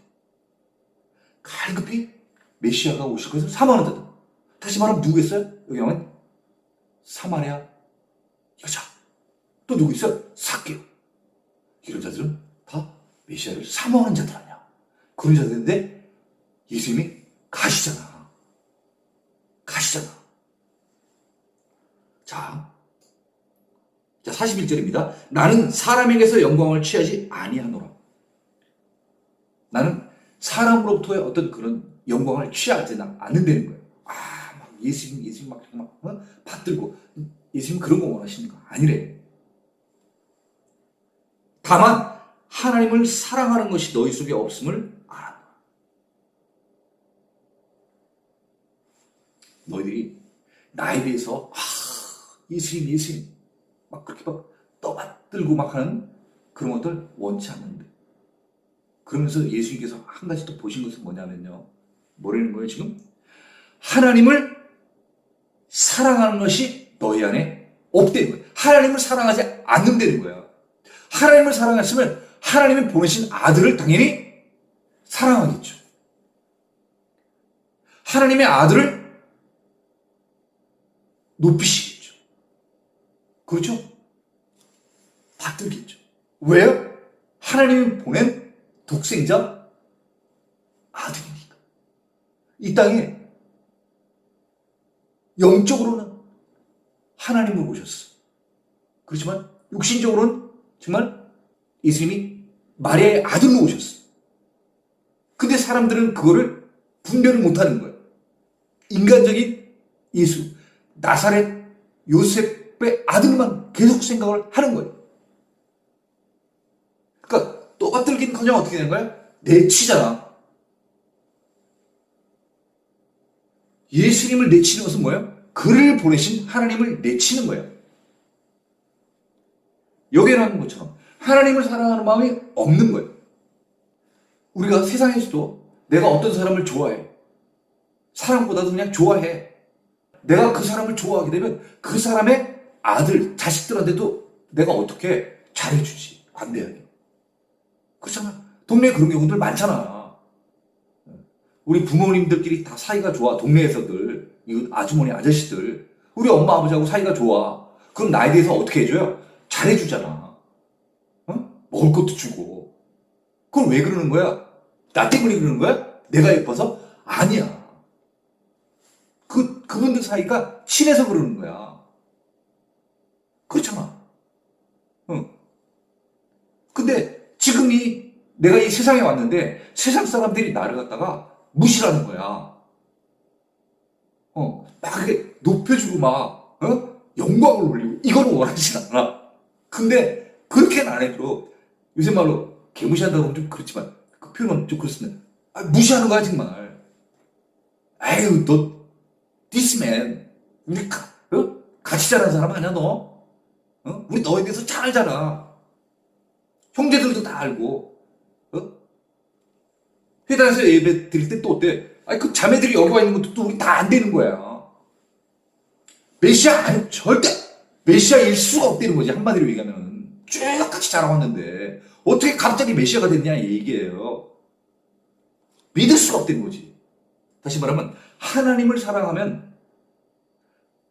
갈급히 메시아가 오실 것을 사모하는 자들. 다시 말하면 누구겠어요? 여기 나오면 사마리아 여자. 또 누구 있어요? 삭개오. 이런 자들은 다 메시아를 사모하는 자들 아니야. 그런 자들인데 예수님이 가시잖아. 자 41절입니다. 나는 사람에게서 영광을 취하지 아니하노라. 나는 사람으로부터의 어떤 그런 영광을 취하지 않는다는 거예요. 막 예수님 막 받들고 예수님 그런 거 원하시는 거 아니래. 다만 하나님을 사랑하는 것이 너희 속에 없음을 알아. 너희들이 나에 대해서 예수님 막 그렇게 막 떠받들고 막 하는 그런 것들 원치 않는데, 그러면서 예수님께서 한 가지 또 보신 것은 뭐냐면요, 뭐라는 거예요 지금? 하나님을 사랑하는 것이 너희 안에 없다는 거예요. 하나님을 사랑하지 않는다는 거예요. 하나님을 사랑하시면 하나님이 보내신 아들을 당연히 사랑하겠죠. 하나님의 아들을 높이시겠죠. 그렇죠? 받들겠죠. 왜요? 하나님이 보낸 독생자 아들이니까. 이 땅에 영적으로는 하나님을 모셨어. 그렇지만 육신적으로는 정말 예수님이 마리아의 아들로 오셨어. 근데 사람들은 그거를 분별을 못하는 거예요. 인간적인 예수, 나사렛 요셉의 아들만 계속 생각을 하는 거예요. 그러니까 떠받들기는커녕 어떻게 되는 거예요? 내치잖아. 예수님을 내치는 것은 뭐예요? 그를 보내신 하나님을 내치는 거예요. 여기에 나오는 것처럼 하나님을 사랑하는 마음이 없는 거예요. 우리가 세상에서도 내가 어떤 사람을 좋아해. 사랑보다도 그냥 좋아해. 내가 그 사람을 좋아하게 되면 그 사람의 아들, 자식들한테도 내가 어떻게 잘해주지. 관대하게. 그렇잖아. 동네에 그런 경우들 많잖아. 우리 부모님들끼리 다 사이가 좋아. 동네에서들. 이거 아주머니, 아저씨들. 우리 엄마, 아버지하고 사이가 좋아. 그럼 나에 대해서 어떻게 해줘요? 잘해주잖아. 먹을 것도 주고. 그럼 왜 그러는 거야? 나 때문에 그러는 거야? 내가 예뻐서? 아니야. 그분들 사이가 친해서 그러는 거야. 그렇잖아. 근데 지금 내가 이 세상에 왔는데 세상 사람들이 나를 갖다가 무시하는 거야. 막 이렇게 높여주고 막, 영광을 올리고, 이걸 원하진 않아. 근데 그렇게는 안 해도 요새 말로 개무시한다고 하면 좀 그렇지만 그 표현은 좀 그렇습니다. 무시하는 거야 정말. 아유 너 this man 우리 같이 자란 사람 아니야 너? 우리 너에 대해서 잘 알잖아. 형제들도 다 알고. 회당에서 예배 드릴 때 또 어때? 그 자매들이 여기 와 있는 것도 또 우리 다 안 되는 거야. 메시아 아니 절대 메시아일 수가 없다는 거지. 한마디로 얘기하면 쭉 같이 자라왔는데 어떻게 갑자기 메시아가 됐냐 이 얘기예요. 믿을 수가 없다는 거지. 다시 말하면 하나님을 사랑하면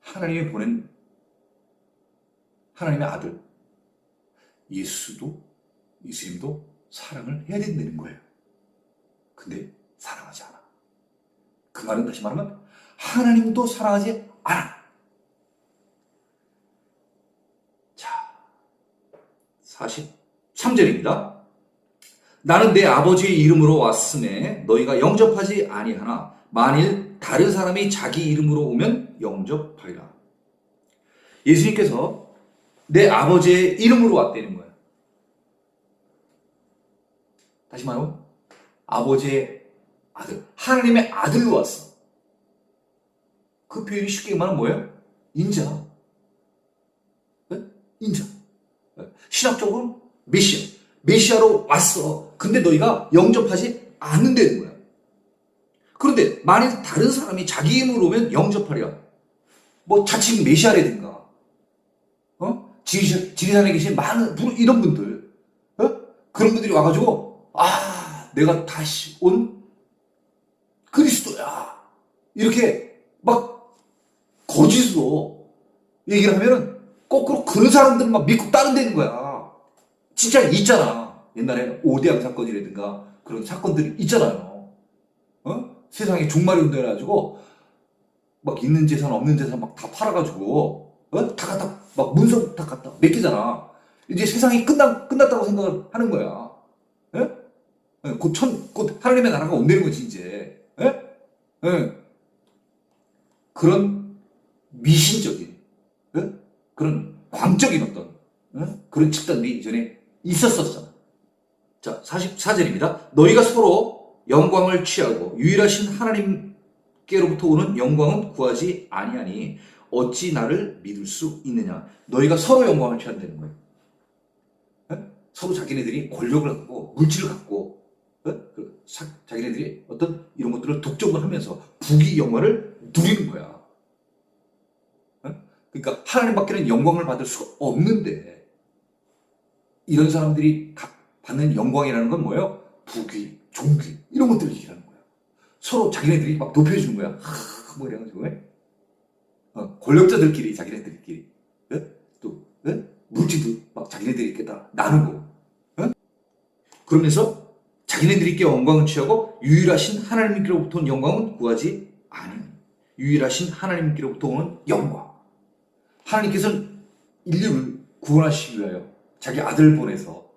하나님이 보낸 하나님의 아들 예수님도 사랑을 해야 된다는 거예요. 근데 사랑하지 않아. 그 말은 다시 말하면 하나님도 사랑하지 않아. 자, 43절입니다. 나는 내 아버지의 이름으로 왔음에 너희가 영접하지 아니하나 만일 다른 사람이 자기 이름으로 오면 영접하리라. 예수님께서 내 아버지의 이름으로 왔다는 거예요. 다시 말하면 아버지의 아들, 하나님의 아들로 왔어. 그 표현이 쉽게 말하면 뭐예요? 인자. 네? 인자. 신학적으로는 메시아로 왔어. 근데 너희가 영접하지 않는다는 거야. 그런데 만일 다른 사람이 자기 이름으로 오면 영접하리라. 뭐 자칭 메시아라든가 지리산에 계신 많은 이런 분들, 그런 분들이 와가지고 내가 다시 온 그리스도야 이렇게 막 거짓으로 얘기를 하면은 거꾸로 그런 사람들은 막 믿고 따른다는 거야. 진짜 있잖아. 옛날에 오대양 사건이라든가 그런 사건들이 있잖아요. 세상에 종말이 온다 해가지고 막 있는 재산 없는 재산 막 다 팔아가지고 다 갖다 막 문서 다 갖다 맡기잖아. 이제 세상이 끝났다고 생각을 하는 거야. 곧 하나님의 나라가 온다는 거지 이제. 그런 미신적인 그런 광적인 어떤 그런 측단들이 이전에 있었었잖아. 자, 44절입니다. 너희가 서로 영광을 취하고 유일하신 하나님께로부터 오는 영광은 구하지 아니하니 어찌 나를 믿을 수 있느냐. 너희가 서로 영광을 취한다는 거예요. 서로 자기네들이 권력을 갖고 물질을 갖고 자기네들이 어떤 이런 것들을 독점을 하면서 부귀 영화를 누리는 거야. 그러니까 하나님밖에는 영광을 받을 수가 없는데 이런 사람들이 받는 영광이라는 건 뭐예요? 부귀, 존귀 이런 것들을 얘기하는 거야. 서로 자기네들이 막 높여주는 거야. 뭐 이래가지고 권력자들끼리 자기네들끼리 또 물질도 막 자기네들이 이렇게 다 나누고 그러면서 자기네들끼리 영광을 취하고 유일하신 하나님께로부터 온 영광은 구하지 아니하니 유일하신 하나님께로부터 오는 영광. 하나님께서는 인류를 구원하시기 위하여 자기 아들을 보내서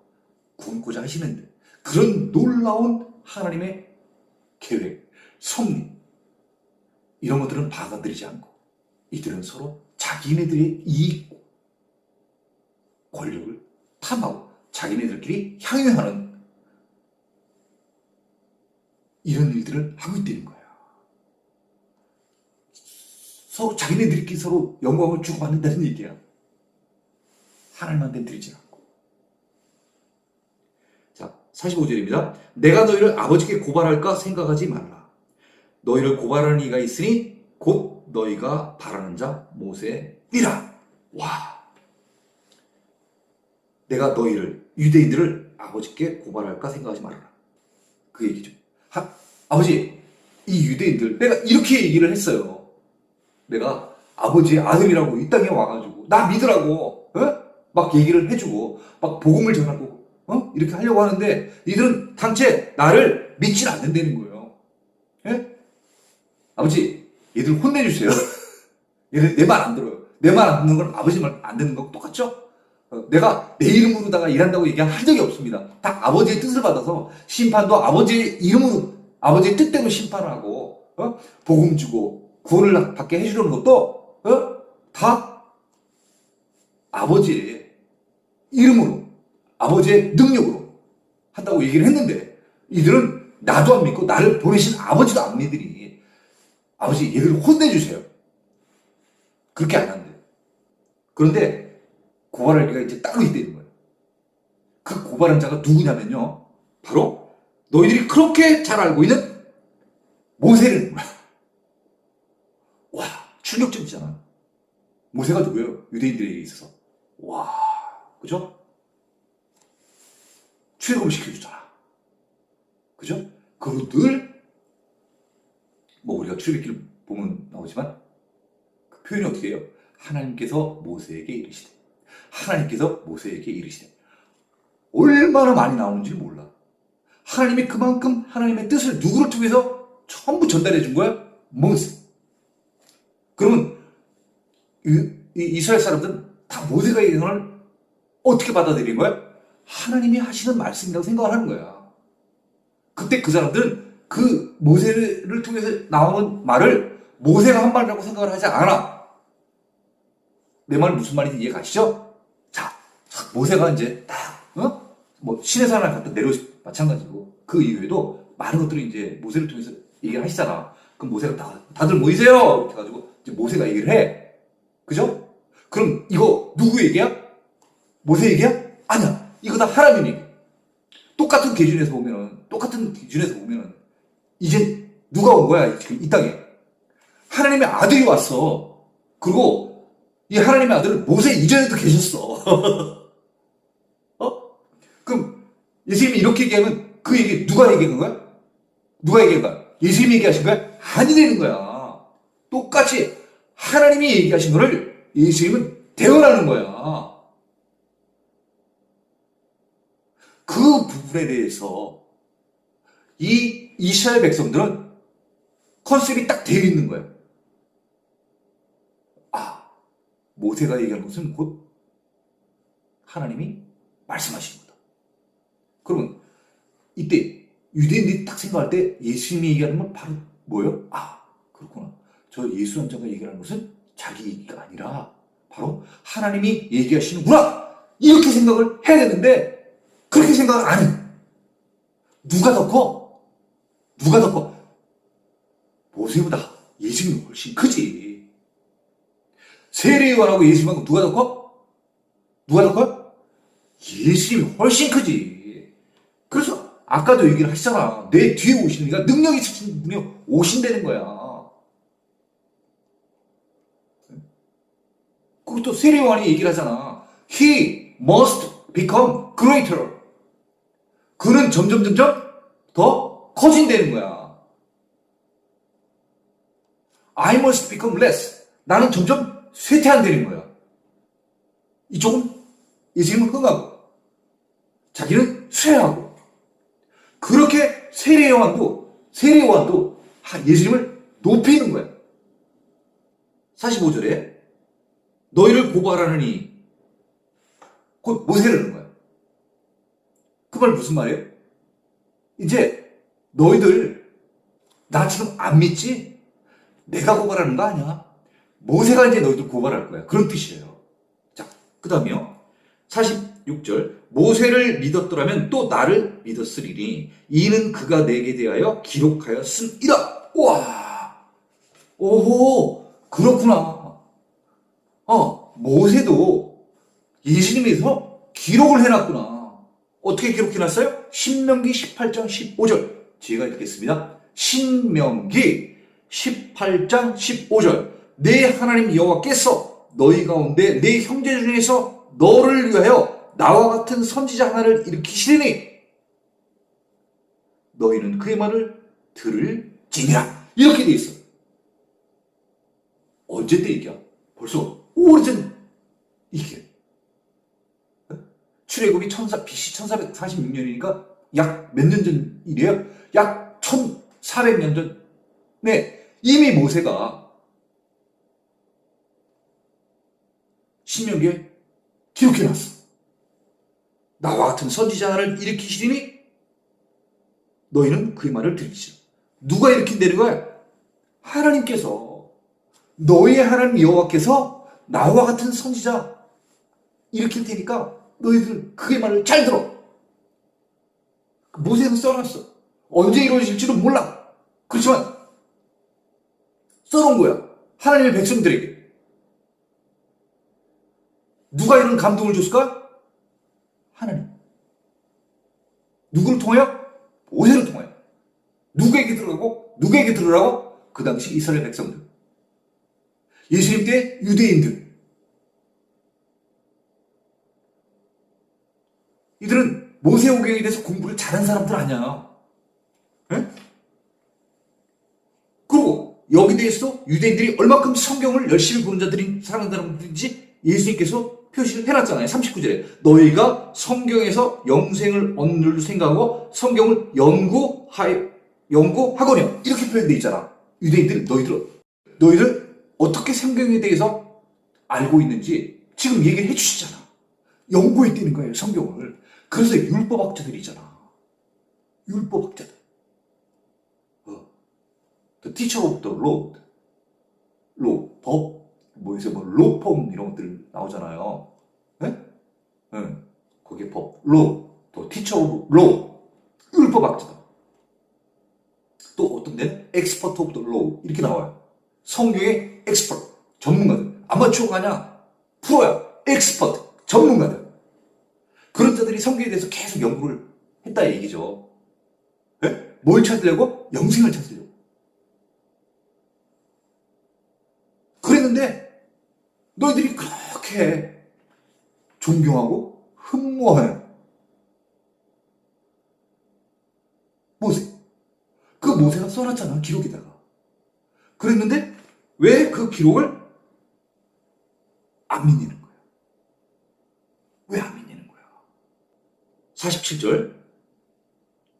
구원고자 하시는데 그런 놀라운 하나님의 계획, 섭리 이런 것들은 받아들이지 않고 이들은 서로 자기네들의 이익, 권력을 탐하고 자기네들끼리 향유하는 이런 일들을 하고 있다는 거야. 서로 자기네들끼리 서로 영광을 주고받는다는 얘기야. 하나님한테 드리지 않고. 자, 45절입니다. 내가 너희를 아버지께 고발할까 생각하지 말라. 너희를 고발하는 이가 있으니 곧 너희가 바라는 자 모세니라. 와, 내가 너희를 유대인들을 아버지께 고발할까 생각하지 말아라. 그 얘기죠. 아버지, 이 유대인들 내가 이렇게 얘기를 했어요. 내가 아버지의 아들이라고 이 땅에 와가지고 나 믿으라고 막 얘기를 해주고 막 복음을 전하고 이렇게 하려고 하는데 이들은 당최 나를 믿질 않는다는 거예요. 아버지, 얘들 혼내주세요. 얘들 내 말 안 들어요. 내 말 안 듣는 건 아버지 말 안 듣는 거 똑같죠? 내가 내 이름으로다가 일한다고 얘기한 적이 없습니다. 다 아버지의 뜻을 받아서 심판도 아버지의 이름으로 아버지의 뜻대로 심판하고 복음 주고 구원을 받게 해주려는 것도 다 아버지의 이름으로 아버지의 능력으로 한다고 얘기를 했는데 이들은 나도 안 믿고 나를 보내신 아버지도 안 믿으니 아버지 얘들을 혼내주세요. 그렇게 안 한대. 그런데 고발할 리가 이제 따로 있다는 거예요. 그 고발한 자가 누구냐면요, 바로 너희들이 그렇게 잘 알고 있는 모세라는 거야. 와, 충격적이잖아. 모세가 누구예요? 유대인들에게 있어서. 와, 그죠? 출애굽을 시켜주잖아. 그죠? 그리고 늘 뭐 우리가 출애굽기를 보면 나오지만 그 표현이 어떻게 해요? 하나님께서 모세에게 이르시되, 하나님께서 모세에게 이르시되. 얼마나 많이 나오는지 몰라. 하나님이 그만큼 하나님의 뜻을 누구를 통해서 전부 전달해 준 거야? 모세. 그러면 이스라엘 사람들은 다 모세가 얘기한 걸 어떻게 받아들인 거야? 하나님이 하시는 말씀이라고 생각을 하는 거야. 그때 그 사람들은 그 모세를 통해서 나오는 말을 모세가 한 말이라고 생각을 하지 않아. 내 말은 무슨 말인지 이해 가시죠? 자, 모세가 이제 딱, 뭐, 신의 산을 갖다 내려오시, 마찬가지고, 그 이후에도 많은 것들을 이제 모세를 통해서 얘기를 하시잖아. 그럼 모세가 다들 모이세요! 이렇게 해가지고, 이제 모세가 얘기를 해. 그죠? 그럼 이거 누구 얘기야? 모세 얘기야? 아니야. 이거 다 하나님 얘기. 똑같은 기준에서 보면은, 이제 누가 온 거야, 지금 이 땅에. 하나님의 아들이 왔어. 그리고 이 하나님의 아들은 모세 이전에도 계셨어. 그럼 예수님이 이렇게 얘기하면 그 얘기 누가 얘기한 거야? 누가 얘기한 거야? 예수님이 얘기하신 거야? 아니라는 거야. 똑같이 하나님이 얘기하신 거를 예수님은 대언하는 거야. 그 부분에 대해서 이 이스라엘 백성들은 컨셉이 딱 되어 있는 거야. 아, 모세가 얘기한 것은 곧 하나님이 말씀하신 거다. 그러면 이때 유대인들이 딱 생각할 때 예수님이 얘기하는 건 바로 뭐예요? 아, 그렇구나. 저 예수 남자가 얘기하는 것은 자기 얘기가 아니라 바로 하나님이 얘기하시는구나. 이렇게 생각을 해야 되는데 그렇게 생각을 안 해. 누가 더 커? 누가 더 커? 모세보다 예수님이 훨씬 크지. 세례요한하고 예수님하고 누가 더 커? 누가 더 커? 예수님이 훨씬 크지. 그래서 아까도 얘기를 하시잖아. 내 뒤에 오시는 이가 능력이 있으신 분이 오신다는 거야. 그리고 또 세례요한이 얘기를 하잖아. He must become greater. 그는 점점 더 커진다는 거야. I must become less. 나는 점점 쇠퇴한다는 거야. 이쪽은 예수님은 흥하고 자기는 쇠하고. 그렇게 세례요한도 예수님을 높이는 거야. 45절에 너희를 고발하느니 곧 모세라는 거야. 그 말 무슨 말이에요? 이제 너희들 나 지금 안 믿지? 내가 고발하는 거 아니야. 모세가 이제 너희들 고발할 거야. 그런 뜻이에요. 자, 그 다음에요. 46절. 모세를 믿었더라면 또 나를 믿었으리니 이는 그가 내게 대하여 기록하였음이라. 와, 오호, 그렇구나. 모세도 예수님에서 기록을 해놨구나. 어떻게 기록해놨어요? 신명기 18장 15절. 제가 읽겠습니다. 신명기 18장 15절. 내 하나님 여호와께서 너희 가운데 내 형제 중에서 너를 위하여 나와 같은 선지자 하나를 일으키시리니 너희는 그의 말을 들을지니라. 이렇게 돼 있어. 언제 때 얘기야? 벌써 오래전 얘기야. 출애굽이 BC 1446년이니까 약 몇 년 전 일이에요? 약 1400년 전. 네, 이미 모세가 신명기에 기록해놨어. 나와 같은 선지자를 일으키시리니 너희는 그의 말을 들으시라. 누가 일으킨다는 거야? 하나님께서. 너희의 하나님 여호와께서 나와 같은 선지자 일으킬 테니까 너희들 그의 말을 잘 들어. 모세는 써놨어. 언제 이루어질지도 몰라. 그렇지만 써놓은 거야. 하나님의 백성들에게. 누가 이런 감동을 줬을까? 하나님. 누구를 통하여? 모세를 통하여. 누구에게 들으라고? 그 당시 이스라엘 백성들. 예수님 때 유대인들. 이들은 모세오경에 대해서 공부를 잘한 사람들 아니야. 에? 그리고 여기 대해서 유대인들이 얼마큼 성경을 열심히 보는 자들인 사랑하는 사람들인지 예수님께서 표시를 해놨잖아요. 39절에 너희가 성경에서 영생을 얻는 줄로 생각하고 성경을 연구하거냐 이렇게 표현되어 있잖아. 유대인들 너희들 어떻게 성경에 대해서 알고 있는지 지금 얘기를 해주시잖아. 연구했다는 거예요, 성경을. 그래서 율법학자들이잖아. 율법학자들. The teacher of the law, 법, 로펌 이런 것들 나오잖아요. 네? 네. 거기에 법, law, 또 teacher of law, 율법학자다. 또 어떤 데는 expert of the law 이렇게 나와요. 성경의 expert, 전문가들. 아마추어가 아니야, 프로야, expert, 전문가들. 그런 자들이 성경에 대해서 계속 연구를 했다 얘기죠. 네? 뭘 찾으려고? 영생을 찾으려고. 그랬는데 너희들이 그렇게 존경하고 흠모하는 모세. 그 모세가 써놨잖아, 기록에다가. 그랬는데 왜 그 기록을 안 믿는 거야? 왜 안 믿는 거야? 47절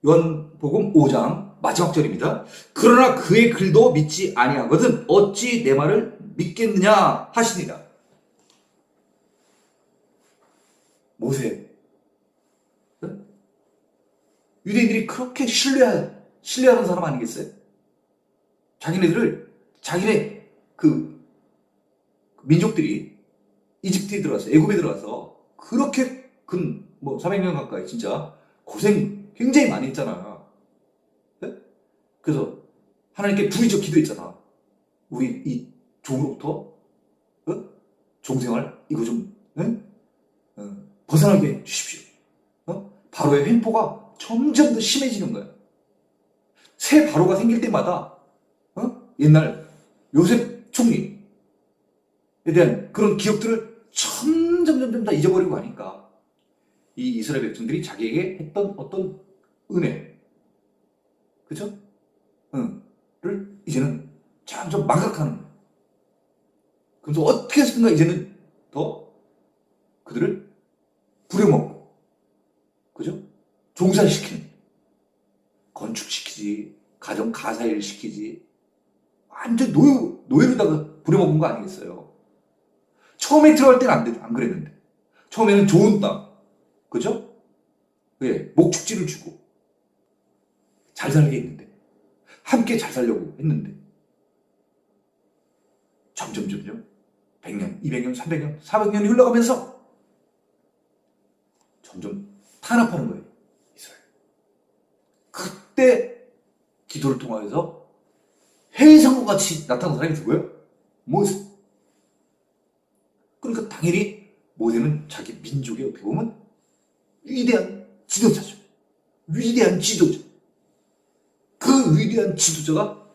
요한복음 5장 마지막 절입니다. 그러나 그의 글도 믿지 아니하거든 어찌 내 말을 믿겠느냐 하시니라. 모세. 유대인들이 그렇게 신뢰하는 사람 아니겠어요? 자기네 그 민족들이 이집트에 들어가서 애굽에 들어가서 그렇게 400년 가까이 진짜 고생 굉장히 많이 했잖아. 네? 그래서 하나님께 부르짖어 기도했잖아. 우리 이 종으로부터 종생활 이거 좀 벗어나게 해 주십시오. 바로의 횡포가 점점 더 심해지는 거야. 새 바로가 생길 때마다 옛날 요셉 총리에 대한 그런 기억들을 점점 다 잊어버리고 하니까 이 이스라엘 백성들이 자기에게 했던 어떤 은혜, 그죠? 를 이제는 점점 망각하는 거예요. 그래서 어떻게 해서든가 이제는 더 그들을 부려먹고, 그죠? 종살시키는, 건축시키지, 가정 가사일 시키지, 완전 노예로다가 부려먹은 거 아니겠어요? 처음에 들어갈 때는 안 그랬는데, 처음에는 좋은 땅, 그죠? 예, 목축지를 주고, 잘 살게 했는데, 함께 잘 살려고 했는데, 점점 100년, 200년, 300년, 400년이 흘러가면서 점점 탄압하는 거예요, 이스라엘. 그때 기도를 통하여서 해성과 같이 나타난 사람이 누구예요? 모세. 그러니까 당연히 모세는 자기 민족의 어떻게 보면 위대한 지도자죠. 위대한 지도자. 그 위대한 지도자가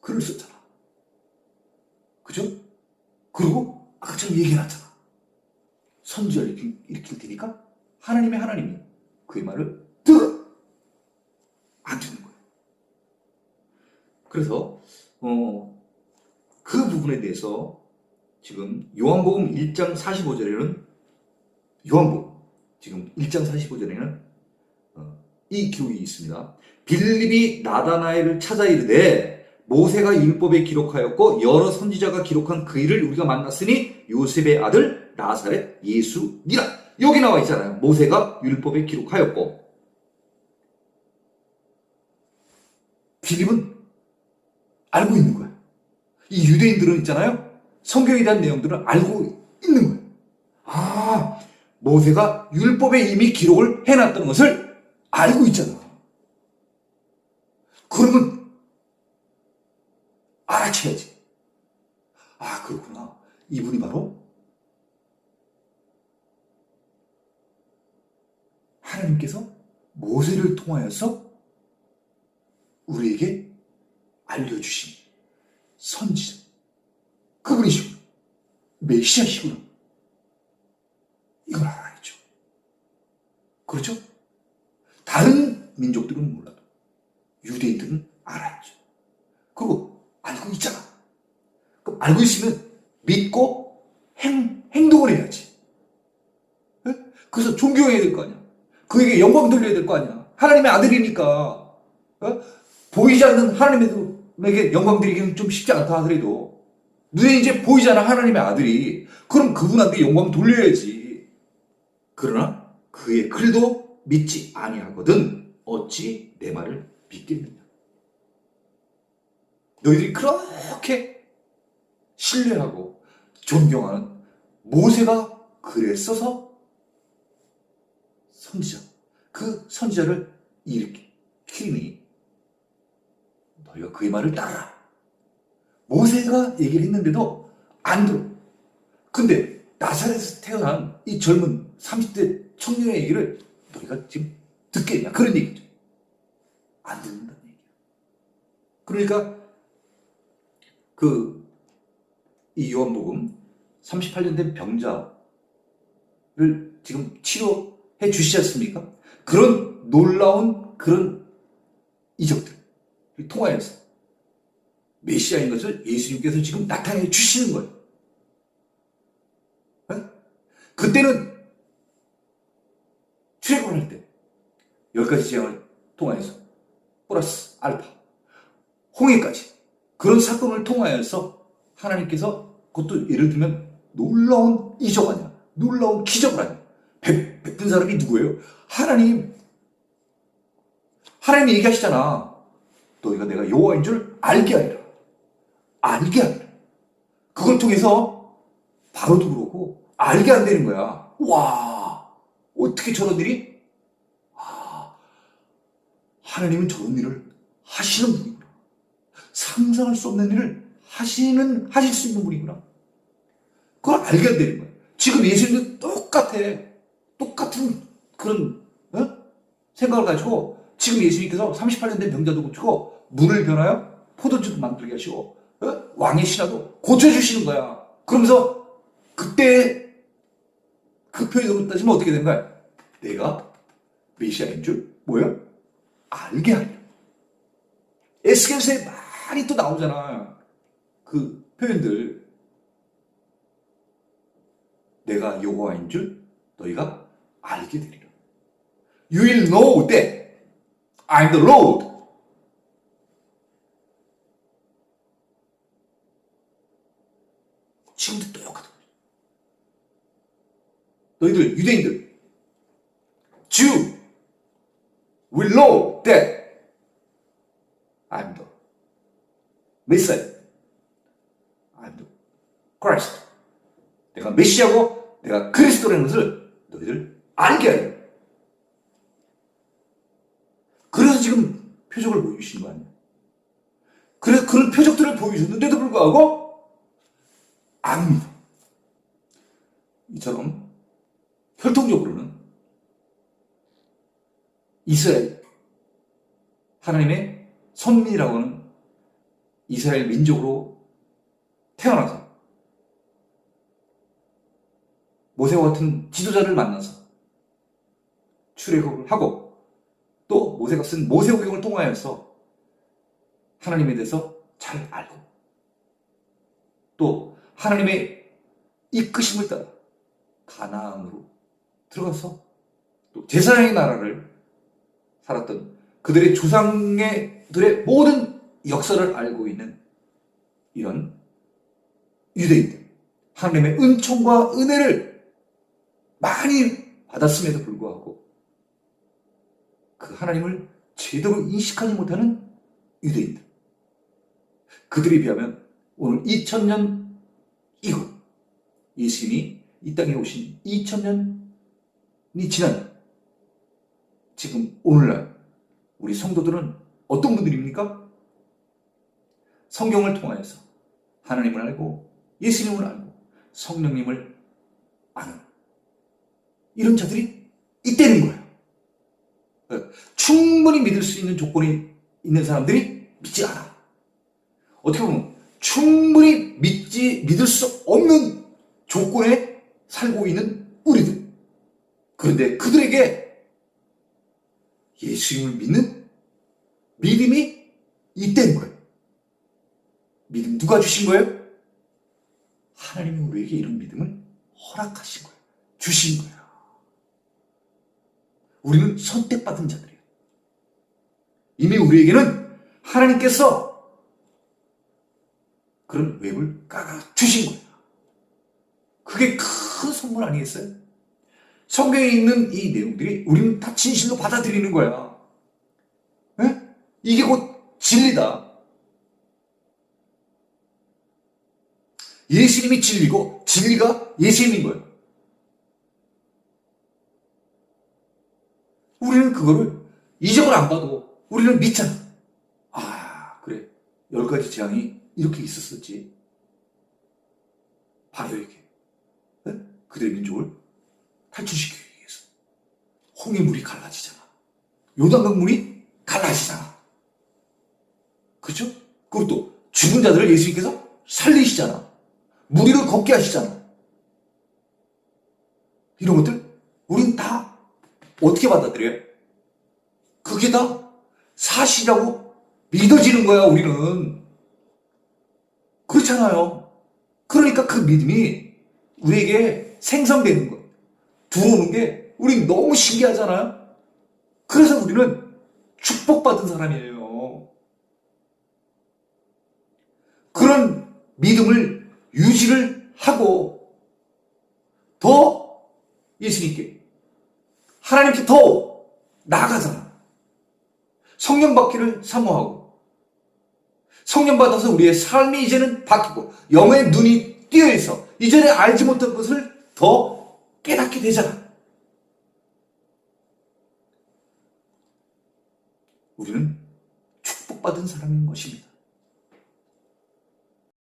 글을 썼잖아. 그죠? 그리고 아까처럼 얘기해놨잖아. 선지자를 일으킬 테니까 하나님이 그의 말을 들어라. 안 듣는 거예요. 그래서 그 부분에 대해서 지금 요한복음 1장 45절에는 지금 1장 45절에는 이 기록이 있습니다. 빌립이 나다나엘을 찾아 이르되 모세가 율법에 기록하였고 여러 선지자가 기록한 그 일을 우리가 만났으니 요셉의 아들 나사렛 예수니라. 여기 나와 있잖아요. 모세가 율법에 기록하였고. 빌립은 알고 있는 거야. 이 유대인들은 있잖아요. 성경에 대한 내용들을 알고 있는 거예요. 아, 모세가 율법에 이미 기록을 해놨다는 것을 알고 있잖아. 그러면 알아채야지. 아, 그렇구나. 이분이 바로 하나님께서 모세를 통하여서 우리에게 알려주신 선지자. 그분이시구나. 메시아시구나. 이걸 알아야죠. 그렇죠? 다른 민족들은 몰라도 유대인들은 알아야죠. 그리고 알고 있잖아. 그럼 알고 있으면 믿고 행동을 해야지. 예? 그래서 존경해야 될 거 아니야. 그에게 영광 돌려야 될 거 아니야. 하나님의 아들이니까. 어? 보이지 않는 하나님에게 영광 드리기는 좀 쉽지 않다 하더라도 눈에 이제 보이잖아, 하나님의 아들이. 그럼 그분한테 영광 돌려야지. 그러나 그의 글도 믿지 아니하거든 어찌 내 말을 믿겠느냐. 너희들이 그렇게 신뢰하고 존경하는 모세가 글에 써서 선지자, 그 선지자를 일으키니 너희가 그의 말을 따르라. 모세가 얘기를 했는데도 안 들어. 근데 나사렛에서 태어난 이 젊은 30대 청년의 얘기를 너희가 지금 듣겠냐, 그런 얘기죠. 안 듣는다는 얘기야. 그러니까 이 요한복음 38년 된 병자를 지금 치료해 주시지 않습니까? 그런 놀라운 그런 이적들 통하여서 메시아인 것을 예수님께서 지금 나타내 주시는 거예요. 네? 그때는 출애굽을 할 때 10가지 재앙을 통하여서 플러스 알파 홍해까지 그런 사건을 통하여서 하나님께서 그것도 예를 들면 놀라운 이적 아니야, 놀라운 기적을 아니야. 베푼 사람이 누구예요? 하나님이 얘기하시잖아. 너희가 내가 여호와인 줄 알게 하리라. 알게 하리라. 그걸 통해서 바로도 그렇고 알게 한다는 거야. 와, 어떻게 저런 일이? 하나님은 저런 일을 하시는 분이구나. 상상할 수 없는 일을 하실 수 있는 분이구나. 그걸 알게 된다는 거야. 지금 예수님도 똑같은 그런 생각을 가지고 지금 예수님께서 38년 된 병자도 고치고 물을 변하여 포도주도 만들게 하시고 왕의 신하도 고쳐주시는 거야. 그러면서 그때 그 표현으로 따지면 어떻게 된 거야? 내가 메시아인 줄 뭐야? 알게 하리라. 에스겔서에 많이 또 나오잖아. 그 표현들. 내가 여호와인 줄 너희가 알게 되리라. You will know that I'm the Lord. 지금도 똑같은 거야. 너희들 유대인들 Jew will know that I'm the Messiah. I'm the Christ. 내가 메시아고 내가 그리스도라는 것을 너희들 알게 하려. 그래서 지금 표적을 보여주신 거 아니야. 그래서 그런 표적들을 보여주셨는데도 불구하고 안 믿어. 이처럼 혈통적으로는 이스라엘, 하나님의 선민이라고 하는 이스라엘 민족으로 태어나서 모세와 같은 지도자를 만나서 출애굽을 하고 또 모세가 쓴 모세오경을 통하여서 하나님에 대해서 잘 알고 또 하나님의 이끄심을 따라 가나안으로 들어가서 또 제사장의 나라를 살았던 그들의 조상들의 모든 역사를 알고 있는 이런 유대인들, 하나님의 은총과 은혜를 많이 받았음에도 불구하고 그 하나님을 제대로 인식하지 못하는 유대인들, 그들에 비하면 오늘 2000년 이후 예수님이 이 땅에 오신 2000년이 지난 지금 오늘날 우리 성도들은 어떤 분들입니까? 성경을 통하여서 하나님을 알고 예수님을 알고 성령님을 아는 이런 자들이 있다는 거예요. 충분히 믿을 수 있는 조건이 있는 사람들이 믿지 않아. 어떻게 보면 충분히 믿을 수 없는 조건에 살고 있는 우리들. 그런데 그들에게 예수님을 믿는 믿음이 있다는 거예요. 믿음 누가 주신 거예요? 하나님이 우리에게 이런 믿음을 허락하신 거예요. 주신 거예요. 우리는 선택받은 자들이에요. 이미 우리에게는 하나님께서 그런 웹을 깔아 주신 거예요. 그게 큰 선물 아니겠어요? 성경에 있는 이 내용들이 우리는 다 진실로 받아들이는 거야. 에? 이게 곧 진리다. 예수님이 진리고 진리가 예수님인 거예요. 우리는 그거를 이적을 안 봐도 우리는 믿잖아. 아, 그래. 10가지 재앙이 이렇게 있었었지. 바로에게. 그들의 민족을 탈출시키기 위해서. 홍해물이 갈라지잖아. 요단강 물이 갈라지잖아. 그렇죠? 그리고 또 죽은 자들을 예수님께서 살리시잖아. 무리를 걷게 하시잖아. 이런 것들 우린 다 어떻게 받아들여요? 그게 다 사실이라고 믿어지는 거야, 우리는. 그렇잖아요. 그러니까 그 믿음이 우리에게 생성되는 거, 들어오는 게 우린 너무 신기하잖아요. 그래서 우리는 축복받은 사람이에요. 그런 믿음을 유지를 하고 더 예수님께, 하나님께 더 나아가잖아. 성령 받기를 사모하고, 성령 받아서 우리의 삶이 이제는 바뀌고 영의 눈이 띄어있어 이전에 알지 못한 것을 더 깨닫게 되잖아. 우리는 축복받은 사람인 것입니다.